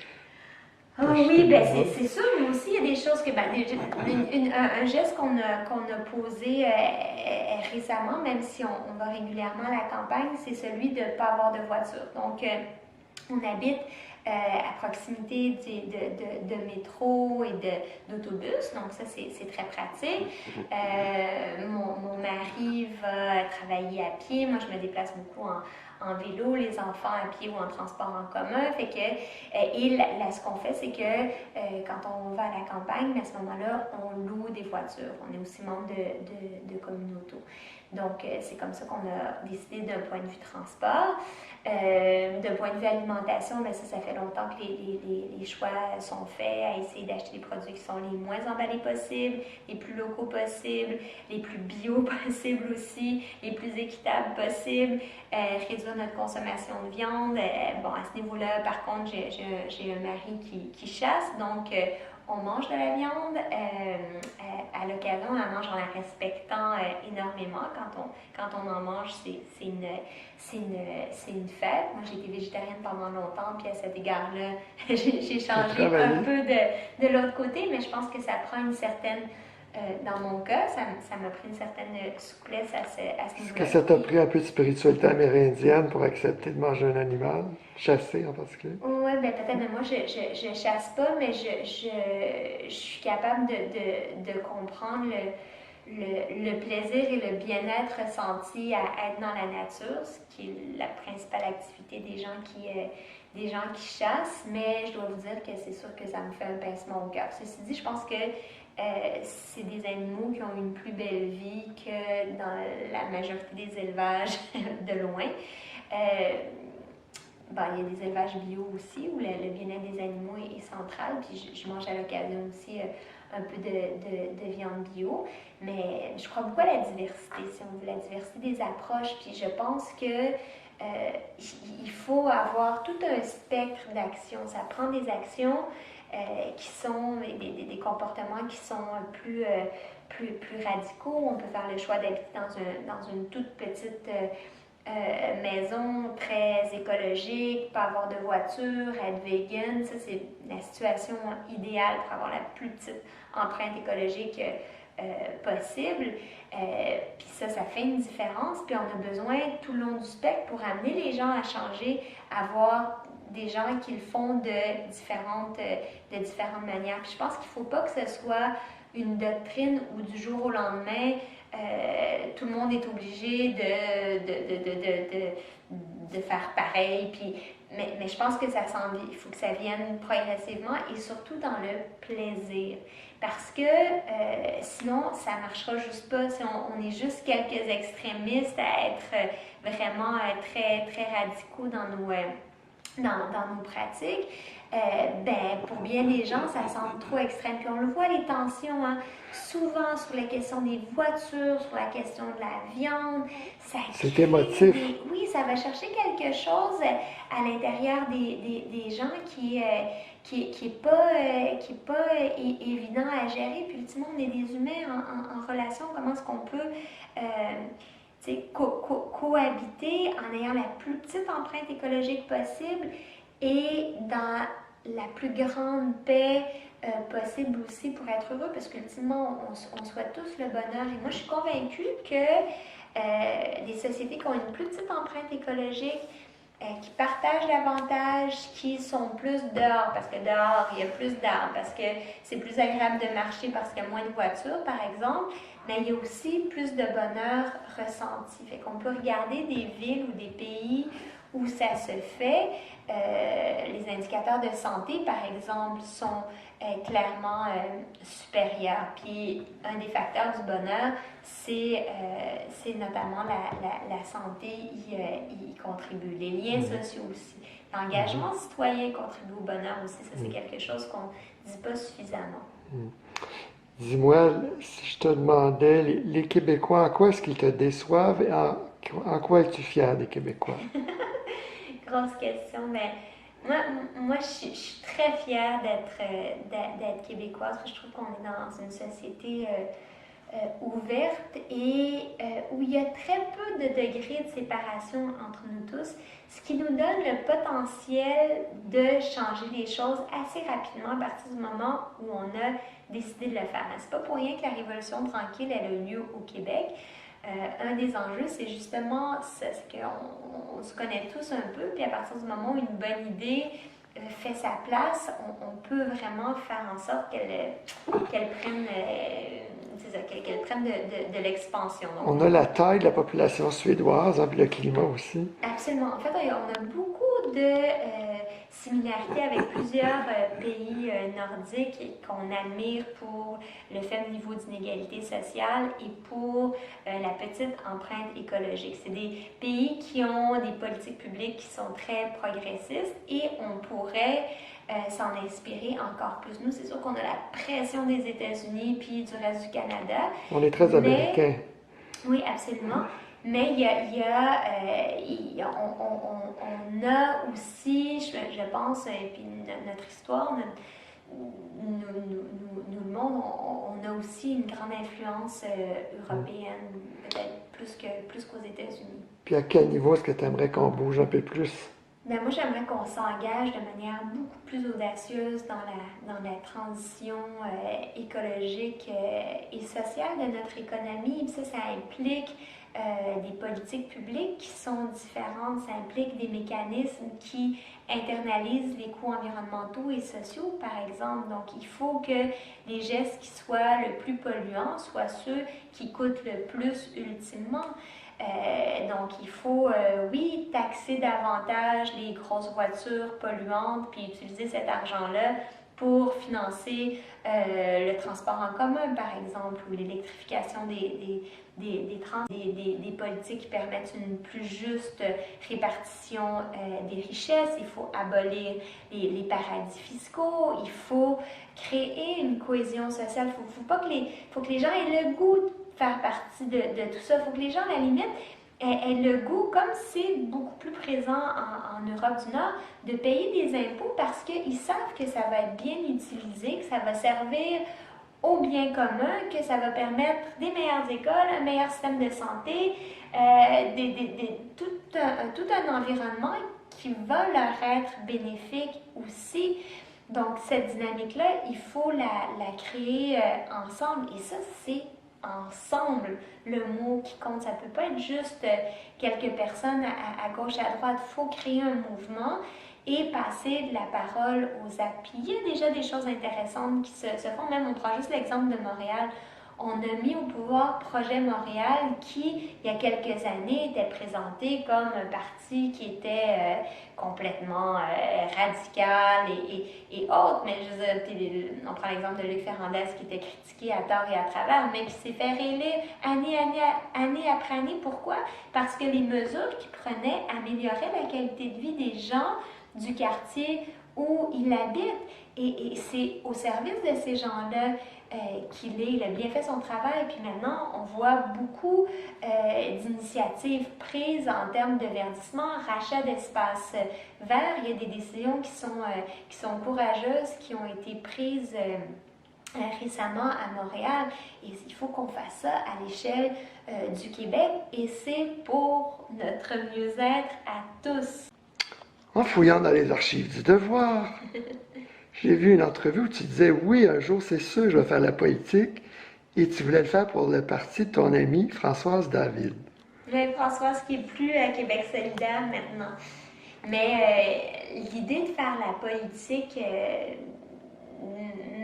as Ah jetés oui, ben dehors? c'est sûr, moi aussi, il y a des choses que, un geste qu'on a posé récemment, même si on va régulièrement à la campagne, c'est celui de ne pas avoir de voiture. Donc, on habite à proximité de métro et d'autobus, donc ça c'est très pratique. Mon mari va travailler à pied, moi je me déplace beaucoup en vélo, les enfants à pied ou en transport en commun. Fait que, ce qu'on fait, c'est que quand on va à la campagne, à ce moment-là, on loue des voitures. On est aussi membre de communauto. Donc, c'est comme ça qu'on a décidé d'un point de vue transport. D'un point de vue alimentation, mais ça fait longtemps que les choix sont faits à essayer d'acheter des produits qui sont les moins emballés possibles, les plus locaux possibles, les plus bio possibles aussi, les plus équitables possibles, réduire notre consommation de viande. Bon, à ce niveau-là, par contre, j'ai un mari qui chasse, donc on mange de la viande. À l'occasion, on la mange en la respectant énormément. Quand on en mange, c'est une fête. Moi, j'ai été végétarienne pendant longtemps, puis à cet égard-là, j'ai changé un peu de l'autre côté, mais je pense que ça prend une certaine, dans mon cas, ça m'a pris une certaine souplesse à ce Est-ce niveau-là. que ça t'a pris un peu de spiritualité amérindienne pour accepter de manger un animal, chassé en particulier? Oui, ben peut-être, mais moi, je chasse pas, mais je suis capable de comprendre le plaisir et le bien-être ressenti à être dans la nature, ce qui est la principale activité des gens qui chassent, mais je dois vous dire que c'est sûr que ça me fait un pincement au cœur. Ceci dit, je pense que c'est des animaux qui ont une plus belle vie que dans la majorité des élevages de loin. Bon, il y a des élevages bio aussi où le bien-être des animaux est central. Puis je mange à l'occasion aussi un peu de viande bio. Mais je crois beaucoup à la diversité, si on veut, la diversité des approches. Puis je pense que il faut avoir tout un spectre d'actions. Ça prend des actions qui sont des comportements qui sont plus radicaux. On peut faire le choix d'habiter dans une toute petite maison très écologique, pas avoir de voiture, être vegan. Ça, c'est la situation idéale pour avoir la plus petite empreinte écologique possible. Puis ça fait une différence. Puis on a besoin tout le long du spectre pour amener les gens à changer, à voir des gens qui le font de différentes manières. Puis je pense qu'il ne faut pas que ce soit une doctrine où du jour au lendemain, tout le monde est obligé de faire pareil. Puis, mais je pense que il faut que ça vienne progressivement et surtout dans le plaisir. Parce que sinon, ça ne marchera juste pas. Si on est juste quelques extrémistes à être vraiment très, très radicaux dans nos pratiques, pour bien des gens, ça semble trop extrême. Puis on le voit, les tensions, hein, souvent sur la question des voitures, sur la question de la viande. C'est émotif. Oui, ça va chercher quelque chose à l'intérieur des gens qui est pas évident à gérer. Puis ultimement, on est des humains en relation. Comment est-ce qu'on peut cohabiter en ayant la plus petite empreinte écologique possible et dans la plus grande paix possible aussi pour être heureux, parce qu'ultimement, on souhaite tous le bonheur. Et moi, je suis convaincue que des sociétés qui ont une plus petite empreinte écologique, qui partagent davantage, qui sont plus dehors, parce que dehors, il y a plus d'arbres, parce que c'est plus agréable de marcher parce qu'il y a moins de voitures, par exemple, mais il y a aussi plus de bonheur ressenti. Fait qu'on peut regarder des villes ou des pays où ça se fait. Les indicateurs de santé, par exemple, sont clairement supérieurs. Puis un des facteurs du bonheur, c'est notamment la santé y contribue. Les liens sociaux aussi. L'engagement citoyen contribue au bonheur aussi. Ça, c'est quelque chose qu'on ne dit pas suffisamment. Dis-moi, si je te demandais, les Québécois, en quoi est-ce qu'ils te déçoivent et en quoi es-tu fier des Québécois? Grosse question, mais Moi, je suis très fière d'être québécoise. Je trouve qu'on est dans une société ouverte et où il y a très peu de degrés de séparation entre nous tous, ce qui nous donne le potentiel de changer les choses assez rapidement à partir du moment où on a décidé de le faire. C'est pas pour rien que la Révolution tranquille elle a eu lieu au Québec. Un des enjeux, c'est justement c'est qu'on se connaît tous un peu, puis à partir du moment où une bonne idée fait sa place, on peut vraiment faire en sorte qu'elle prenne, qu'elle prenne de l'expansion. Donc, On a la taille de la population suédoise, hein, puis le climat aussi. absolument. En fait, on a beaucoup de similarités avec plusieurs pays nordiques qu'on admire pour le faible niveau d'inégalité sociale et pour la petite empreinte écologique. C'est des pays qui ont des politiques publiques qui sont très progressistes et on pourrait s'en inspirer encore plus. Nous, c'est sûr qu'on a la pression des États-Unis puis du reste du Canada. On est très américains. Oui, absolument. Mais on a aussi, je pense, et puis notre histoire nous le montre, on a aussi une grande influence européenne, peut-être plus qu'aux États-Unis. Puis à quel niveau est-ce que tu aimerais qu'on bouge un peu plus? Ben, moi, j'aimerais qu'on s'engage de manière beaucoup plus audacieuse dans la transition écologique et sociale de notre économie. Puis ça implique des politiques publiques qui sont différentes. Ça implique des mécanismes qui internalisent les coûts environnementaux et sociaux, par exemple. Donc, il faut que les gestes qui soient le plus polluants soient ceux qui coûtent le plus ultimement. Donc, il faut, oui, taxer davantage les grosses voitures polluantes, puis utiliser cet argent-là pour financer le transport en commun, par exemple, ou l'électrification des politiques qui permettent une plus juste répartition des richesses. Il faut abolir les paradis fiscaux. Il faut créer une cohésion sociale. Faut que les gens aient le goût de faire partie de tout ça. Il faut que les gens, à la limite, aient le goût, comme c'est beaucoup plus présent en Europe du Nord, de payer des impôts parce qu'ils savent que ça va être bien utilisé, que ça va servir au bien commun, que ça va permettre des meilleures écoles, un meilleur système de santé, tout un environnement qui va leur être bénéfique aussi. Donc, cette dynamique-là, il faut la créer ensemble. Et ça, c'est ensemble le mot qui compte. Ça ne peut pas être juste quelques personnes à gauche, à droite. Il faut créer un mouvement et passer de la parole aux actes. Puis il y a déjà des choses intéressantes qui se font. Même, on prend juste l'exemple de Montréal. On a mis au pouvoir Projet Montréal qui, il y a quelques années, était présenté comme un parti qui était complètement radical et autre. Mais je veux dire, on prend l'exemple de Luc Ferrandez qui était critiqué à tort et à travers, mais qui s'est fait réélire année après année. Pourquoi? Parce que les mesures qu'il prenait amélioraient la qualité de vie des gens du quartier où il habite. Et c'est au service de ces gens-là qu'il a bien fait son travail. Puis maintenant, on voit beaucoup d'initiatives prises en termes de verdissement, rachat d'espaces verts. Il y a des décisions qui sont courageuses, qui ont été prises récemment à Montréal. Et il faut qu'on fasse ça à l'échelle du Québec. Et c'est pour notre mieux-être à tous. En fouillant dans les archives du Devoir, j'ai vu une entrevue où tu disais « Oui, un jour, c'est sûr, je vais faire la politique » et tu voulais le faire pour le parti de ton amie Françoise David. Oui, Françoise qui est plus à Québec solidaire maintenant. Mais l'idée de faire la politique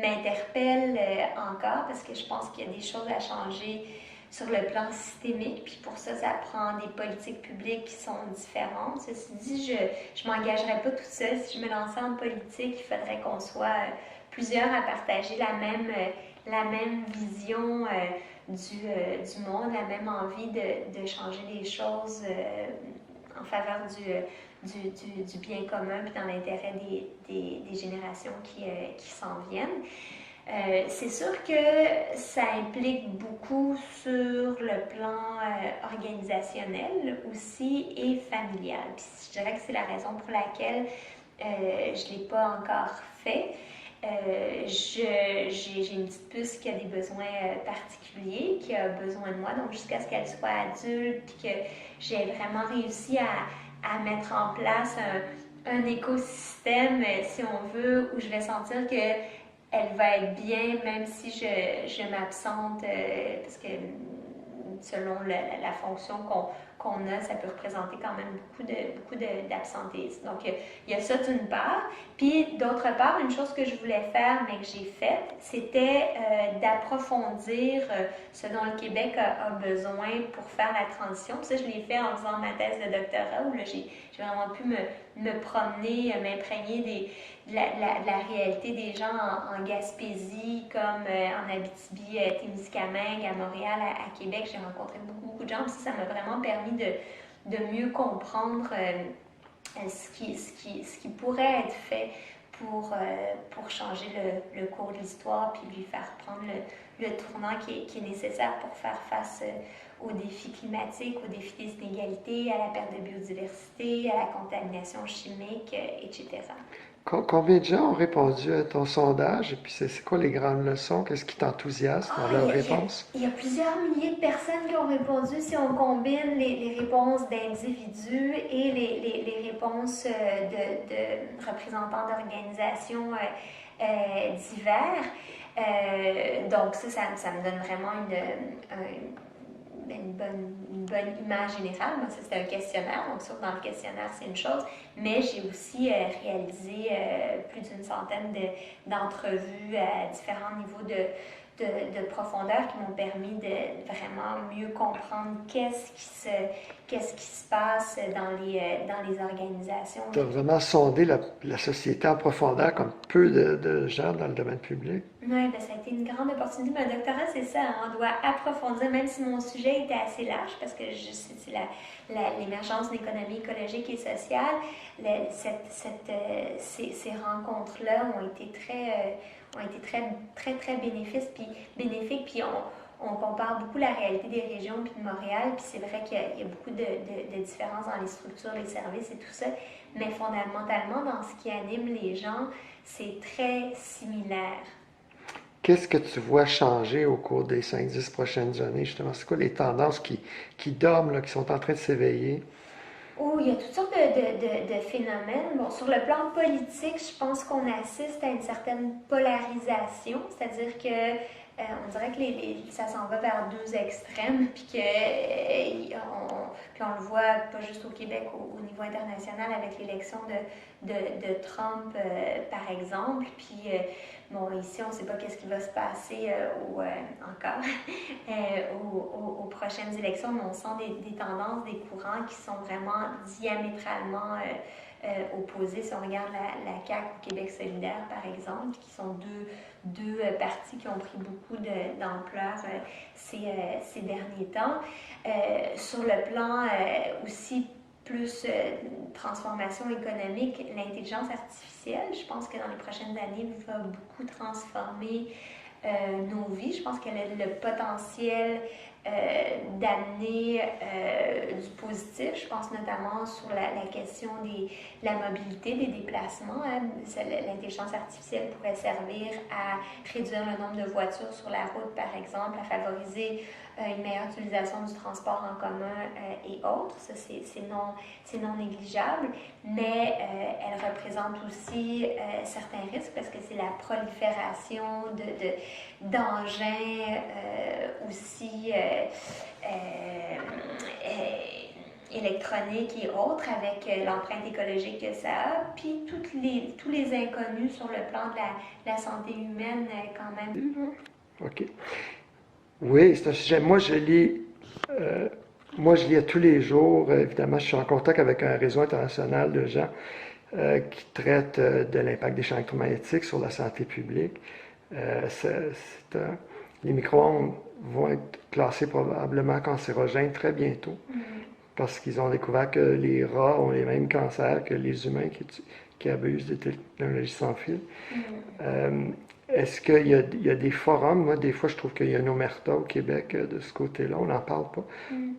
m'interpelle encore parce que je pense qu'il y a des choses à changer sur le plan systémique, puis pour ça, ça prend des politiques publiques qui sont différentes. Ceci dit, je ne m'engagerais pas toute seule. Si je me lançais en politique, il faudrait qu'on soit plusieurs à partager la même vision du monde, la même envie de changer les choses en faveur du bien commun, puis dans l'intérêt des générations qui s'en viennent. C'est sûr que ça implique beaucoup sur le plan organisationnel aussi et familial. Puis je dirais que c'est la raison pour laquelle Je ne l'ai pas encore fait. J'ai une petite puce qui a des besoins particuliers, qui a besoin de moi, donc jusqu'à ce qu'elle soit adulte, puis que j'ai vraiment réussi à mettre en place un écosystème, si on veut, où je vais sentir que elle va être bien, même si je m'absente, parce que selon la fonction qu'on a, ça peut représenter quand même beaucoup d'absentéisme. Donc, il y a ça d'une part. Puis, d'autre part, une chose que je voulais faire, mais que j'ai faite, c'était d'approfondir ce dont le Québec a besoin pour faire la transition. Puis ça, je l'ai fait en faisant ma thèse de doctorat, où là, j'ai vraiment pu me promener, m'imprégner de la réalité des gens en Gaspésie, comme en Abitibi, Témiscamingue, à Montréal, à Québec. J'ai rencontré beaucoup de gens. Puis ça m'a vraiment permis de mieux comprendre ce qui pourrait être fait pour changer le cours de l'histoire, puis lui faire prendre le tournant qui est nécessaire pour faire face aux défis climatiques, aux défis des inégalités, à la perte de biodiversité, à la contamination chimique, etc. Combien de gens ont répondu à ton sondage? Et puis, c'est quoi les grandes leçons? Qu'est-ce qui t'enthousiasme dans leurs réponses? Il y a plusieurs milliers de personnes qui ont répondu si on combine les réponses d'individus et les réponses de représentants d'organisations divers. Donc ça me donne vraiment une bonne image générale. Moi, ça, c'était un questionnaire, donc ça, dans le questionnaire, c'est une chose, mais j'ai aussi réalisé plus d'une centaine d'entrevues à différents niveaux de profondeur qui m'ont permis de vraiment mieux comprendre qu'est-ce qui se passe dans les organisations. Tu as vraiment sondé la société en profondeur comme peu de gens dans le domaine public. Oui, ben ça a été une grande opportunité. Mais un doctorat, c'est ça, hein, on doit approfondir, même si mon sujet était assez large, parce que c'est l'émergence d'une économie écologique et sociale. Ces rencontres-là ont été très bénéfiques, puis on compare beaucoup la réalité des régions puis de Montréal, puis c'est vrai qu'il y a beaucoup de différences dans les structures, les services et tout ça, mais fondamentalement, dans ce qui anime les gens, c'est très similaire. Qu'est-ce que tu vois changer au cours des 5-10 prochaines années, justement? C'est quoi les tendances qui dorment, là, qui sont en train de s'éveiller? Oh, il y a toutes sortes de phénomènes. Bon, sur le plan politique, je pense qu'on assiste à une certaine polarisation, c'est-à-dire que on dirait que ça s'en va vers deux extrêmes, puis on le voit pas juste au Québec, au niveau international, avec l'élection de Trump, par exemple. Puis, bon, ici, on ne sait pas qu'est-ce qui va se passer encore aux prochaines élections, mais on sent des tendances, des courants qui sont vraiment diamétralement opposés. Si on regarde la CAQ ou Québec solidaire, par exemple, qui sont deux partis qui ont pris beaucoup d'ampleur ces derniers temps. Sur le plan aussi plus transformation économique, l'intelligence artificielle, je pense que dans les prochaines années, va beaucoup transformer nos vies. Je pense qu'elle a le potentiel d'amener du positif. Je pense notamment sur la question de la mobilité, des déplacements. Hein. L'intelligence artificielle pourrait servir à réduire le nombre de voitures sur la route, par exemple, à favoriser une meilleure utilisation du transport en commun et autres. Ça, c'est non négligeable, mais elle représente aussi certains risques parce que c'est la prolifération d'engins aussi électroniques et autres avec l'empreinte écologique que ça a, puis tous les inconnus sur le plan de la santé humaine quand même. OK. Oui, c'est un sujet. Moi, je lis à tous les jours. Évidemment, je suis en contact avec un réseau international de gens qui traitent de l'impact des champs électromagnétiques sur la santé publique. Les micro-ondes vont être classés probablement cancérogènes très bientôt, parce qu'ils ont découvert que les rats ont les mêmes cancers que les humains qui abusent des technologies sans fil. Est-ce qu'il y a des forums? Moi, des fois, je trouve qu'il y a une omerta au Québec de ce côté-là. On n'en parle pas.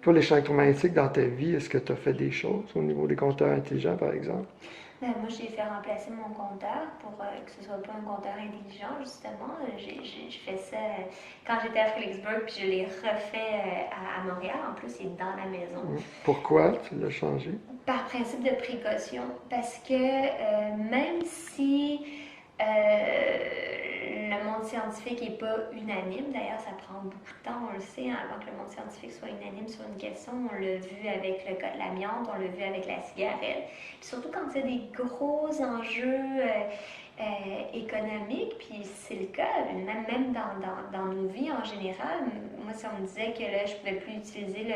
Pour les champs électromagnétiques dans ta vie, est-ce que tu as fait des choses au niveau des compteurs intelligents, par exemple? Ben, moi, j'ai fait remplacer mon compteur pour que ce soit pas un compteur intelligent, justement. J'ai fait ça quand j'étais à Fredericksburg, puis je l'ai refait à Montréal. En plus, il est dans la maison. Pourquoi tu l'as changé? Par principe de précaution, parce que même si le monde scientifique n'est pas unanime, d'ailleurs ça prend beaucoup de temps, on le sait, hein, avant que le monde scientifique soit unanime sur une question, on l'a vu avec le cas de l'amiante, on l'a vu avec la cigarette, puis surtout quand il y a des gros enjeux économiques, puis c'est le cas, même dans nos vies en général. Moi, si on me disait que là, je ne pouvais plus utiliser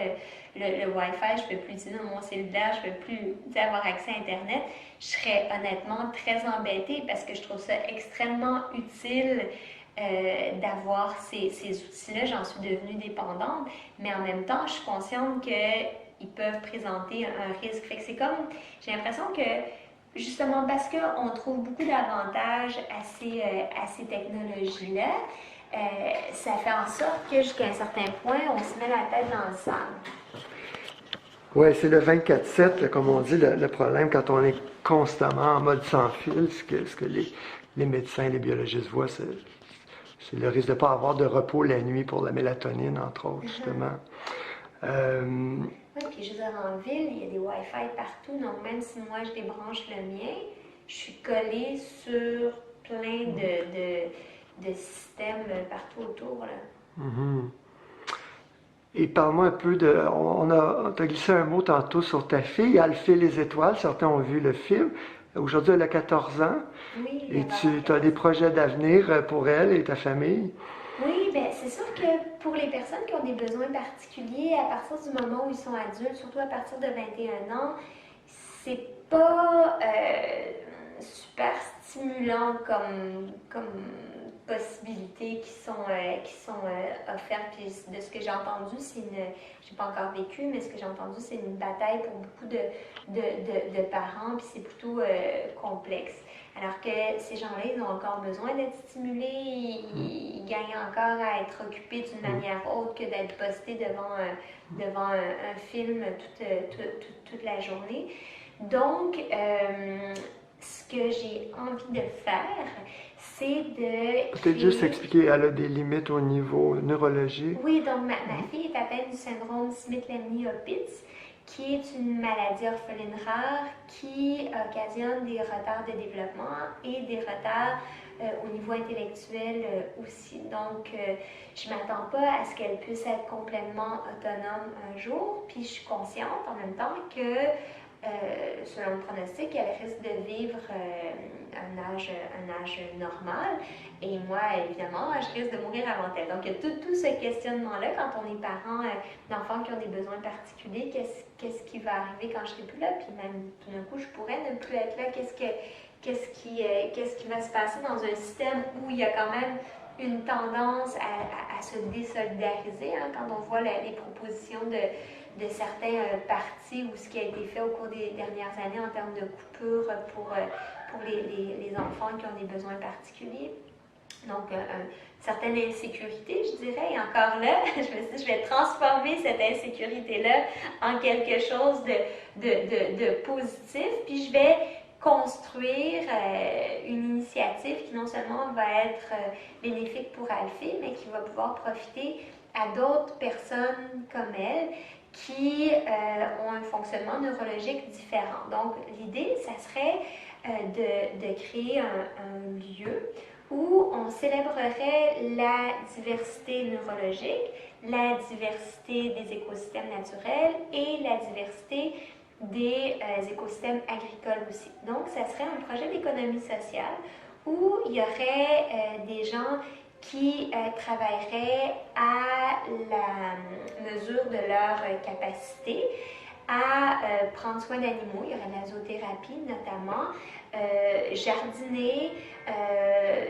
le Wi-Fi, je ne pouvais plus utiliser mon cellulaire, je ne pouvais plus avoir accès à Internet, je serais honnêtement très embêtée parce que je trouve ça extrêmement utile d'avoir ces outils-là. J'en suis devenue dépendante, mais en même temps, je suis consciente qu'ils peuvent présenter un risque. Fait que c'est comme, j'ai l'impression que justement parce qu'on trouve beaucoup d'avantages à ces technologies-là, ça fait en sorte que jusqu'à un certain point, on se met la tête dans le sable. Oui, c'est le 24/7, comme on dit, le problème quand on est constamment en mode sans fil. Ce que les médecins, les biologistes voient, c'est le risque de ne pas avoir de repos la nuit pour la mélatonine, entre autres, justement. Oui, puis je veux dire, en ville, il y a des Wi-Fi partout, donc même si moi je débranche le mien, je suis collée sur plein de systèmes partout autour. Là. Et parle-moi un peu de... On t'a glissé un mot tantôt sur ta fille, Elle fait les étoiles. Certains ont vu le film. Aujourd'hui, elle a 14 ans. Oui. Et tu as des projets d'avenir pour elle et ta famille? Oui, bien, c'est sûr que pour les personnes qui ont des besoins particuliers, à partir du moment où ils sont adultes, surtout à partir de 21 ans, c'est pas super stimulant comme possibilités qui sont offertes. Puis de ce que j'ai entendu, j'ai pas encore vécu, mais ce que j'ai entendu, c'est une bataille pour beaucoup de parents, puis c'est plutôt complexe. Alors que ces gens-là, ils ont encore besoin d'être stimulés, ils gagnent encore à être occupés d'une manière autre que d'être postés devant un film toute la journée. Donc, ce que j'ai envie de faire, c'est de... Peut-être juste expliquer, elle a des limites au niveau neurologique. Oui, donc ma fille est atteinte du syndrome Smith-Lemli-Opitz, qui est une maladie orpheline rare qui occasionne des retards de développement et des retards au niveau intellectuel aussi. Donc, je ne m'attends pas à ce qu'elle puisse être complètement autonome un jour, puis je suis consciente en même temps que selon le pronostic, elle risque de vivre un âge normal. Et moi, évidemment, je risque de mourir avant elle. Donc, il y a tout ce questionnement-là quand on est parent d'enfants qui ont des besoins particuliers. Qu'est-ce qui va arriver quand je ne serai plus là? Puis même, tout d'un coup, je pourrais ne plus être là. Qu'est-ce qui va se passer dans un système où il y a quand même une tendance à se désolidariser, hein, quand on voit les propositions de certains partis ou ce qui a été fait au cours des dernières années en termes de coupures pour les enfants qui ont des besoins particuliers. Donc, une certaine insécurité, je dirais. Et encore là, je me suis dit, je vais transformer cette insécurité-là en quelque chose de positif. Puis, je vais construire une initiative qui non seulement va être bénéfique pour Alfie, mais qui va pouvoir profiter à d'autres personnes comme elle qui ont un fonctionnement neurologique différent. Donc, l'idée, ça serait de créer un lieu où on célébrerait la diversité neurologique, la diversité des écosystèmes naturels et la diversité des écosystèmes agricoles aussi. Donc, ça serait un projet d'économie sociale où il y aurait des gens qui travailleraient à la mesure de leur capacité à prendre soin d'animaux. Il y aurait de la zoothérapie notamment, jardiner,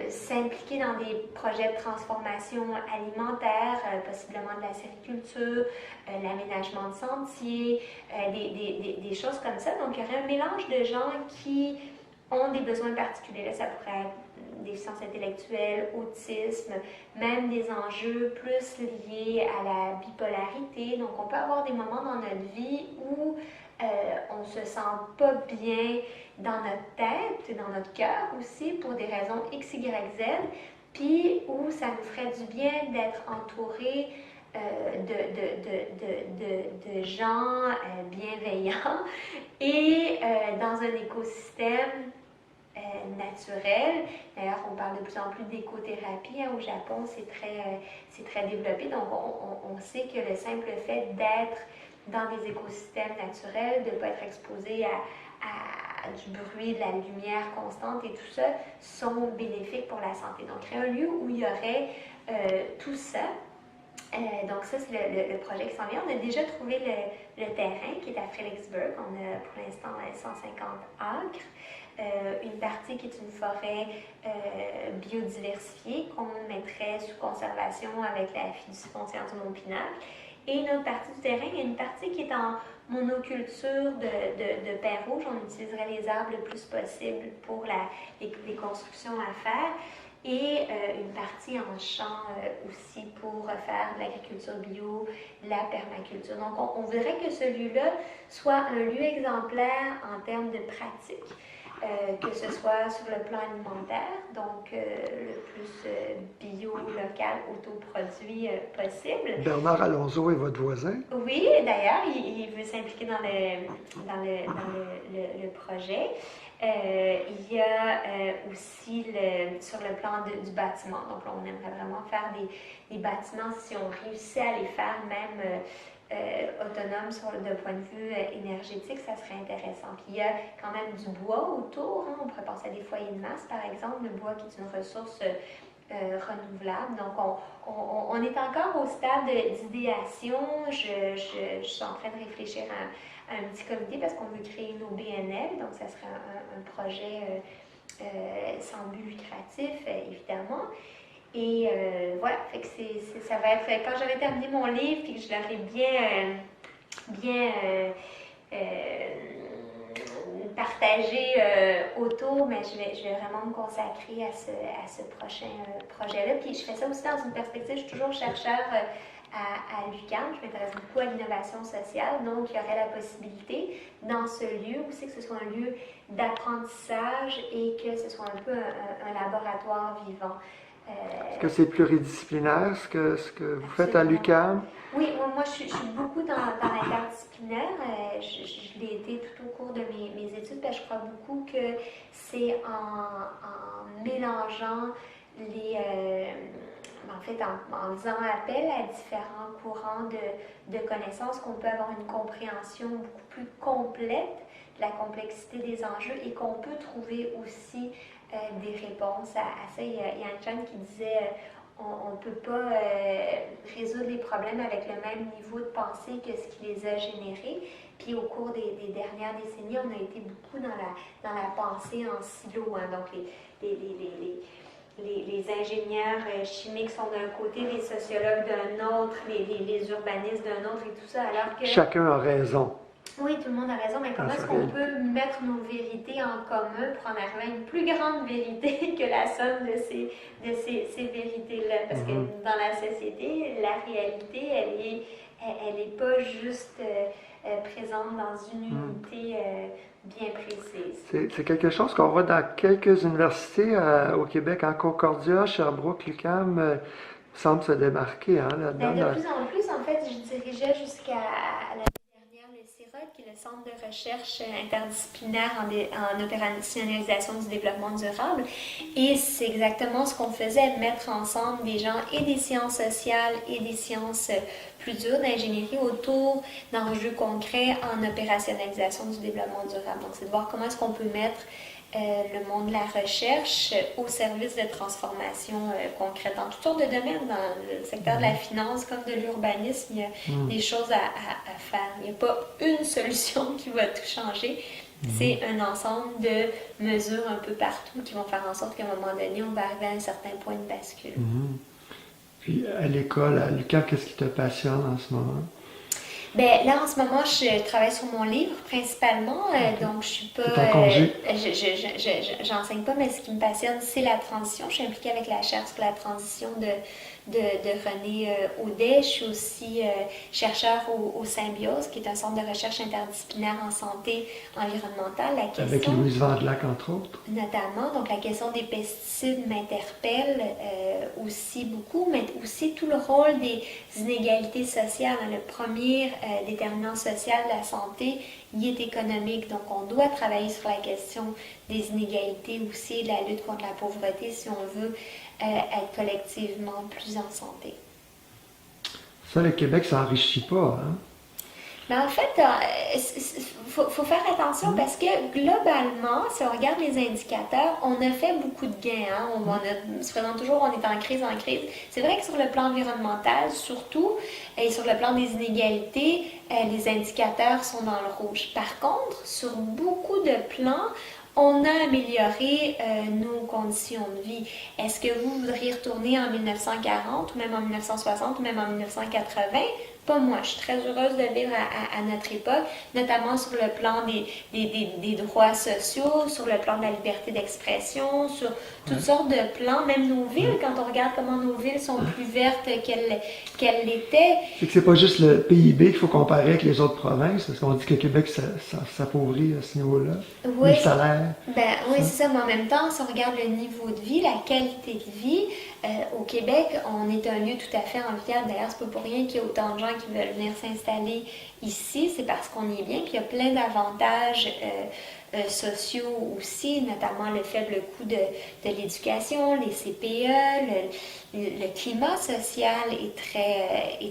s'impliquer dans des projets de transformation alimentaire, possiblement de la sériculture, l'aménagement de sentiers, des choses comme ça. Donc, il y aurait un mélange de gens qui ont des besoins particuliers. Là, ça pourrait être déficience intellectuelle, autisme, même des enjeux plus liés à la bipolarité. Donc, on peut avoir des moments dans notre vie où on se sent pas bien dans notre tête et dans notre cœur aussi pour des raisons X, Y, Z, puis où ça nous ferait du bien d'être entouré de gens bienveillants et dans un écosystème naturel. D'ailleurs, on parle de plus en plus d'écothérapie. Au Japon, c'est très développé. Donc, on sait que le simple fait d'être dans des écosystèmes naturels, de ne pas être exposé à du bruit, de la lumière constante et tout ça, sont bénéfiques pour la santé. Donc, créer un lieu où il y aurait tout ça. Donc ça, c'est le projet qui s'en vient. On a déjà trouvé le terrain qui est à Fredericksburg. On a pour l'instant 150 acres. Une partie qui est une forêt biodiversifiée qu'on mettrait sous conservation avec la fiducie foncière du Mont-Pinacle. Et une autre partie du terrain, il y a une partie qui est en monoculture de pin rouge. On utiliserait les arbres le plus possible pour les constructions à faire. Et une partie en champ aussi pour faire de l'agriculture bio, de la permaculture. Donc, on voudrait que ce lieu-là soit un lieu exemplaire en termes de pratique, que ce soit sur le plan alimentaire, donc le plus bio, local, autoproduit possible. Bernard Alonso est votre voisin? Oui, d'ailleurs, il veut s'impliquer dans le projet. Il y a aussi sur le plan du bâtiment. Donc, là, on aimerait vraiment faire des bâtiments, si on réussit à les faire même autonomes d'un point de vue énergétique, ça serait intéressant. Puis, il y a quand même du bois autour. On pourrait penser à des foyers de masse, par exemple, le bois qui est une ressource renouvelable. Donc, on est encore au stade d'idéation. Je suis en train de réfléchir à un petit comité parce qu'on veut créer une OBNL, donc ça serait un projet sans but lucratif, évidemment. Et voilà, fait que ça va être, quand j'aurai terminé mon livre et que je l'aurai bien partagé autour, mais je vais vraiment me consacrer à ce prochain projet-là. Puis je fais ça aussi dans une perspective, je suis toujours chercheur à l'UQAM, je m'intéresse beaucoup à l'innovation sociale, donc il y aurait la possibilité dans ce lieu aussi que ce soit un lieu d'apprentissage et que ce soit un peu un laboratoire vivant. Est-ce que c'est pluridisciplinaire, ce que vous faites à l'UQAM? Oui, moi je suis beaucoup dans l'interdisciplinaire. Je l'ai été tout au cours de mes études, parce que je crois beaucoup que c'est en mélangeant en faisant appel à différents courants de connaissances qu'on peut avoir une compréhension beaucoup plus complète de la complexité des enjeux et qu'on peut trouver aussi des réponses à ça. Il y a Yang Chen qui disait on ne peut pas résoudre les problèmes avec le même niveau de pensée que ce qui les a générés. Puis au cours des dernières décennies, on a été beaucoup dans la pensée en silo. Donc les ingénieurs chimiques sont d'un côté, les sociologues d'un autre, les urbanistes d'un autre et tout ça, alors que... Chacun a raison. Oui, tout le monde a raison, mais comment est-ce qu'on peut mettre nos vérités en commun pour en arriver à une plus grande vérité que la somme de ces vérités-là? Parce que dans la société, la réalité, elle est pas juste présente dans une unité bien précise. C'est quelque chose qu'on voit dans quelques universités au Québec, en Concordia, Sherbrooke, l'UQAM, semble se démarquer là-dedans. De plus en plus, en fait, je dirigeais jusqu'à la qui est le Centre de recherche interdisciplinaire en opérationnalisation du développement durable. Et c'est exactement ce qu'on faisait, mettre ensemble des gens et des sciences sociales et des sciences plus dures d'ingénierie autour d'enjeux concrets en opérationnalisation du développement durable. Donc, c'est de voir comment est-ce qu'on peut mettre le monde de la recherche au service de transformation concrète dans toutes sortes de domaines, dans le secteur de la finance comme de l'urbanisme, il y a des choses à faire. Il n'y a pas une solution qui va tout changer. C'est un ensemble de mesures un peu partout qui vont faire en sorte qu'à un moment donné, on va arriver à un certain point de bascule. Puis à l'école, à l'UQAM, qu'est-ce qui te passionne en ce moment? Ben, là, en ce moment, je travaille sur mon livre principalement, donc je suis pas... J'enseigne pas, mais ce qui me passionne, c'est la transition. Je suis impliquée avec la Chaire sur la transition de René Audet. Je suis aussi chercheur au Symbiose, qui est un centre de recherche interdisciplinaire en santé environnementale. Avec Louise Vandelac, entre autres. Notamment, donc la question des pesticides m'interpelle aussi beaucoup, mais aussi tout le rôle des inégalités sociales. Le premier déterminant social de la santé, il est économique. Donc, on doit travailler sur la question des inégalités aussi et de la lutte contre la pauvreté si on veut être collectivement plus en santé. Ça, le Québec, ça n'enrichit pas, hein? Mais en fait, faut faire attention parce que globalement, si on regarde les indicateurs, on a fait beaucoup de gains. Hein? On se présente toujours, on est en crise, en crise. C'est vrai que sur le plan environnemental, surtout, et sur le plan des inégalités, les indicateurs sont dans le rouge. Par contre, sur beaucoup de plans, on a amélioré nos conditions de vie. Est-ce que vous voudriez retourner en 1940, ou même en 1960, ou même en 1980? Pas moi. Je suis très heureuse de vivre à notre époque, notamment sur le plan des droits sociaux, sur le plan de la liberté d'expression, sur toutes sortes de plans, même nos villes, quand on regarde comment nos villes sont plus vertes qu'elles l'étaient. C'est que c'est pas juste le PIB qu'il faut comparer avec les autres provinces, parce qu'on dit que le Québec s'appauvrit à ce niveau-là. Oui, le salaire. Oui, c'est ça, mais en même temps, si on regarde le niveau de vie, la qualité de vie, au Québec, on est un lieu tout à fait enviable. D'ailleurs, c'est pas pour rien qu'il y a autant de gens qui veulent venir s'installer ici, c'est parce qu'on est bien, puis il y a plein d'avantages sociaux aussi, notamment le faible coût de l'éducation, les CPE, le climat social est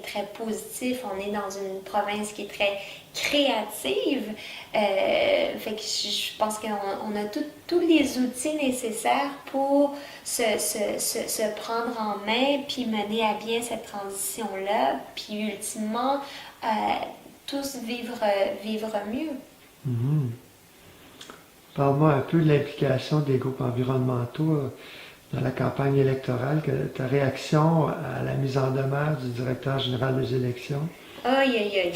très positif. On est dans une province qui est très créative. Fait que je pense qu'on a tous les outils nécessaires pour se prendre en main puis mener à bien cette transition-là, puis ultimement tous vivre mieux. Mm-hmm. Parle-moi un peu de l'implication des groupes environnementaux dans la campagne électorale, ta réaction à la mise en demeure du directeur général des élections. Aïe, aïe, aïe.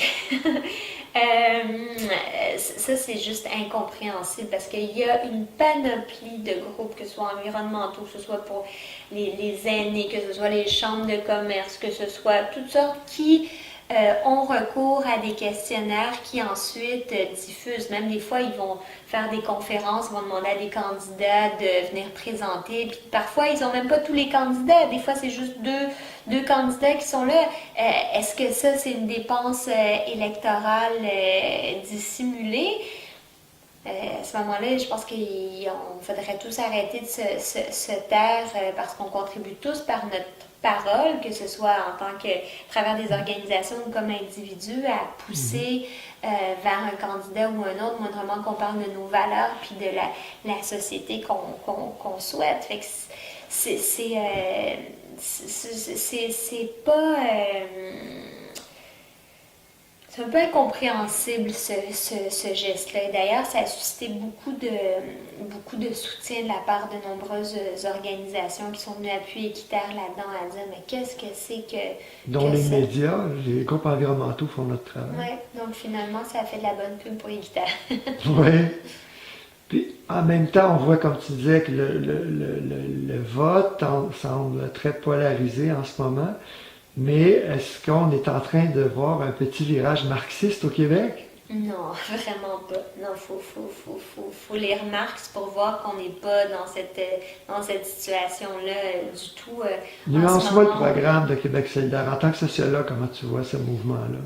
Ça, c'est juste incompréhensible parce qu'il y a une panoplie de groupes, que ce soit environnementaux, que ce soit pour les aînés, que ce soit les chambres de commerce, que ce soit toutes sortes qui ont recours à des questionnaires qui ensuite diffusent. Même des fois, ils vont faire des conférences, ils vont demander à des candidats de venir présenter. Puis parfois, ils n'ont même pas tous les candidats. Des fois, c'est juste deux candidats qui sont là. Est-ce que ça, c'est une dépense électorale dissimulée? À ce moment-là, je pense qu'il faudrait tous arrêter de se taire parce qu'on contribue tous par notre parole, que ce soit en tant que à travers des organisations ou comme individus, à pousser vers un candidat ou un autre, moindrement qu'on parle de nos valeurs puis de la société qu'on souhaite. Fait que c'est pas... c'est un peu incompréhensible ce geste-là. Et d'ailleurs, ça a suscité beaucoup de soutien de la part de nombreuses organisations qui sont venues appuyer Équiterre là-dedans à dire mais qu'est-ce que c'est que... Dont les médias, les groupes environnementaux font notre travail. Oui, donc finalement, ça a fait de la bonne pub pour Équiterre. Oui. Puis en même temps, on voit, comme tu disais, que le vote semble très polarisé en ce moment. Mais est-ce qu'on est en train de voir un petit virage marxiste au Québec? Non, vraiment pas. Non, faut lire Marx pour voir qu'on n'est pas dans cette situation-là du tout. Nuance-moi le programme de Québec solidaire. En tant que sociologue, comment tu vois ce mouvement-là?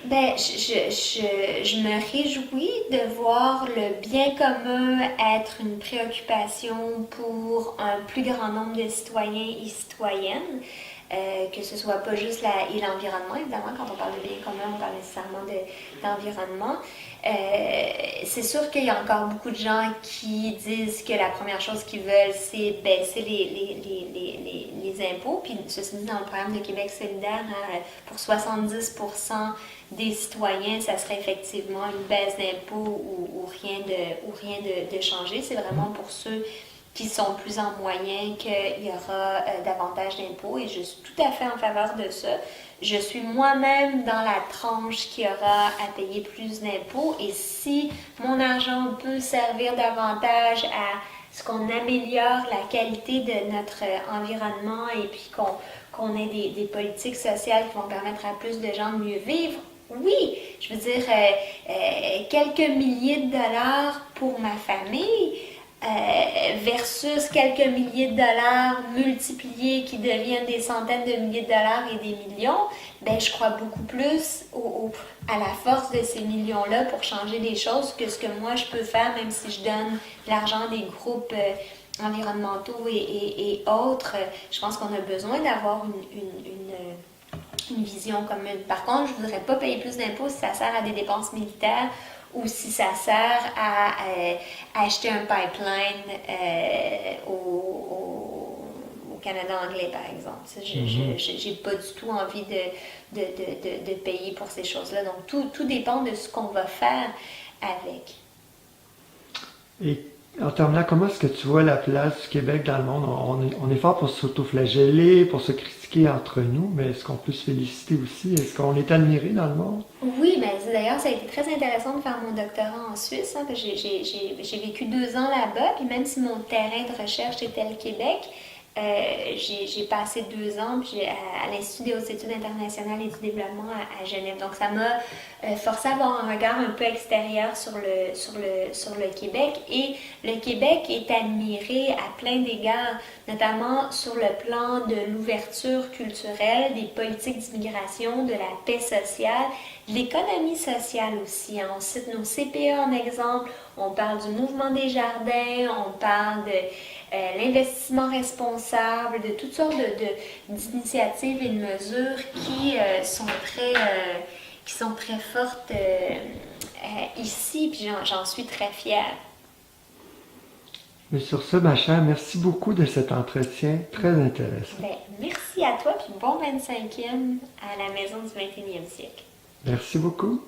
Ben, je me réjouis de voir le bien commun être une préoccupation pour un plus grand nombre de citoyens et citoyennes. Que ce soit pas juste l'environnement, évidemment, quand on parle de bien commun, on parle nécessairement d'environnement. C'est sûr qu'il y a encore beaucoup de gens qui disent que la première chose qu'ils veulent, c'est baisser les impôts. Puis, ceci dit, dans le programme de Québec solidaire, pour 70% des citoyens, ça serait effectivement une baisse d'impôts ou rien de changer. C'est vraiment pour ceux qui sont plus en moyen qu'il y aura davantage d'impôts et je suis tout à fait en faveur de ça. Je suis moi-même dans la tranche qui aura à payer plus d'impôts et si mon argent peut servir davantage à ce qu'on améliore la qualité de notre environnement et puis qu'on ait des politiques sociales qui vont permettre à plus de gens de mieux vivre? Oui, je veux dire, quelques milliers de dollars pour ma famille versus quelques milliers de dollars multipliés qui deviennent des centaines de milliers de dollars et des millions, ben je crois beaucoup plus à la force de ces millions-là pour changer des choses que ce que moi je peux faire, même si je donne l'argent des groupes environnementaux et autres. Je pense qu'on a besoin d'avoir une vision commune. Par contre, je ne voudrais pas payer plus d'impôts si ça sert à des dépenses militaires ou si ça sert à acheter un pipeline au Canada anglais, par exemple. J'ai pas du tout envie de payer pour ces choses-là. Donc, tout dépend de ce qu'on va faire avec. Et en terminant, comment est-ce que tu vois la place du Québec dans le monde? On est fort pour s'autoflageller, pour se critiquer entre nous, mais est-ce qu'on peut se féliciter aussi? Est-ce qu'on est admiré dans le monde? Oui, ben, d'ailleurs, ça a été très intéressant de faire mon doctorat en Suisse. Hein, parce que j'ai vécu 2 ans là-bas, puis même si mon terrain de recherche était le Québec, j'ai passé 2 ans à l'Institut des hautes études internationales et du développement à Genève. Donc, ça m'a forcé à avoir un regard un peu extérieur sur le Québec. Et le Québec est admiré à plein d'égards, notamment sur le plan de l'ouverture culturelle, des politiques d'immigration, de la paix sociale, de l'économie sociale aussi. Hein. On cite nos CPE en exemple, on parle du mouvement des jardins, on parle de l'investissement responsable, de toutes sortes d'initiatives et de mesures qui sont très fortes ici, puis j'en suis très fière. Mais sur ce, ma chère, merci beaucoup de cet entretien très intéressant. Ben, merci à toi, puis bon 25e à la Maison du 21e siècle. Merci beaucoup.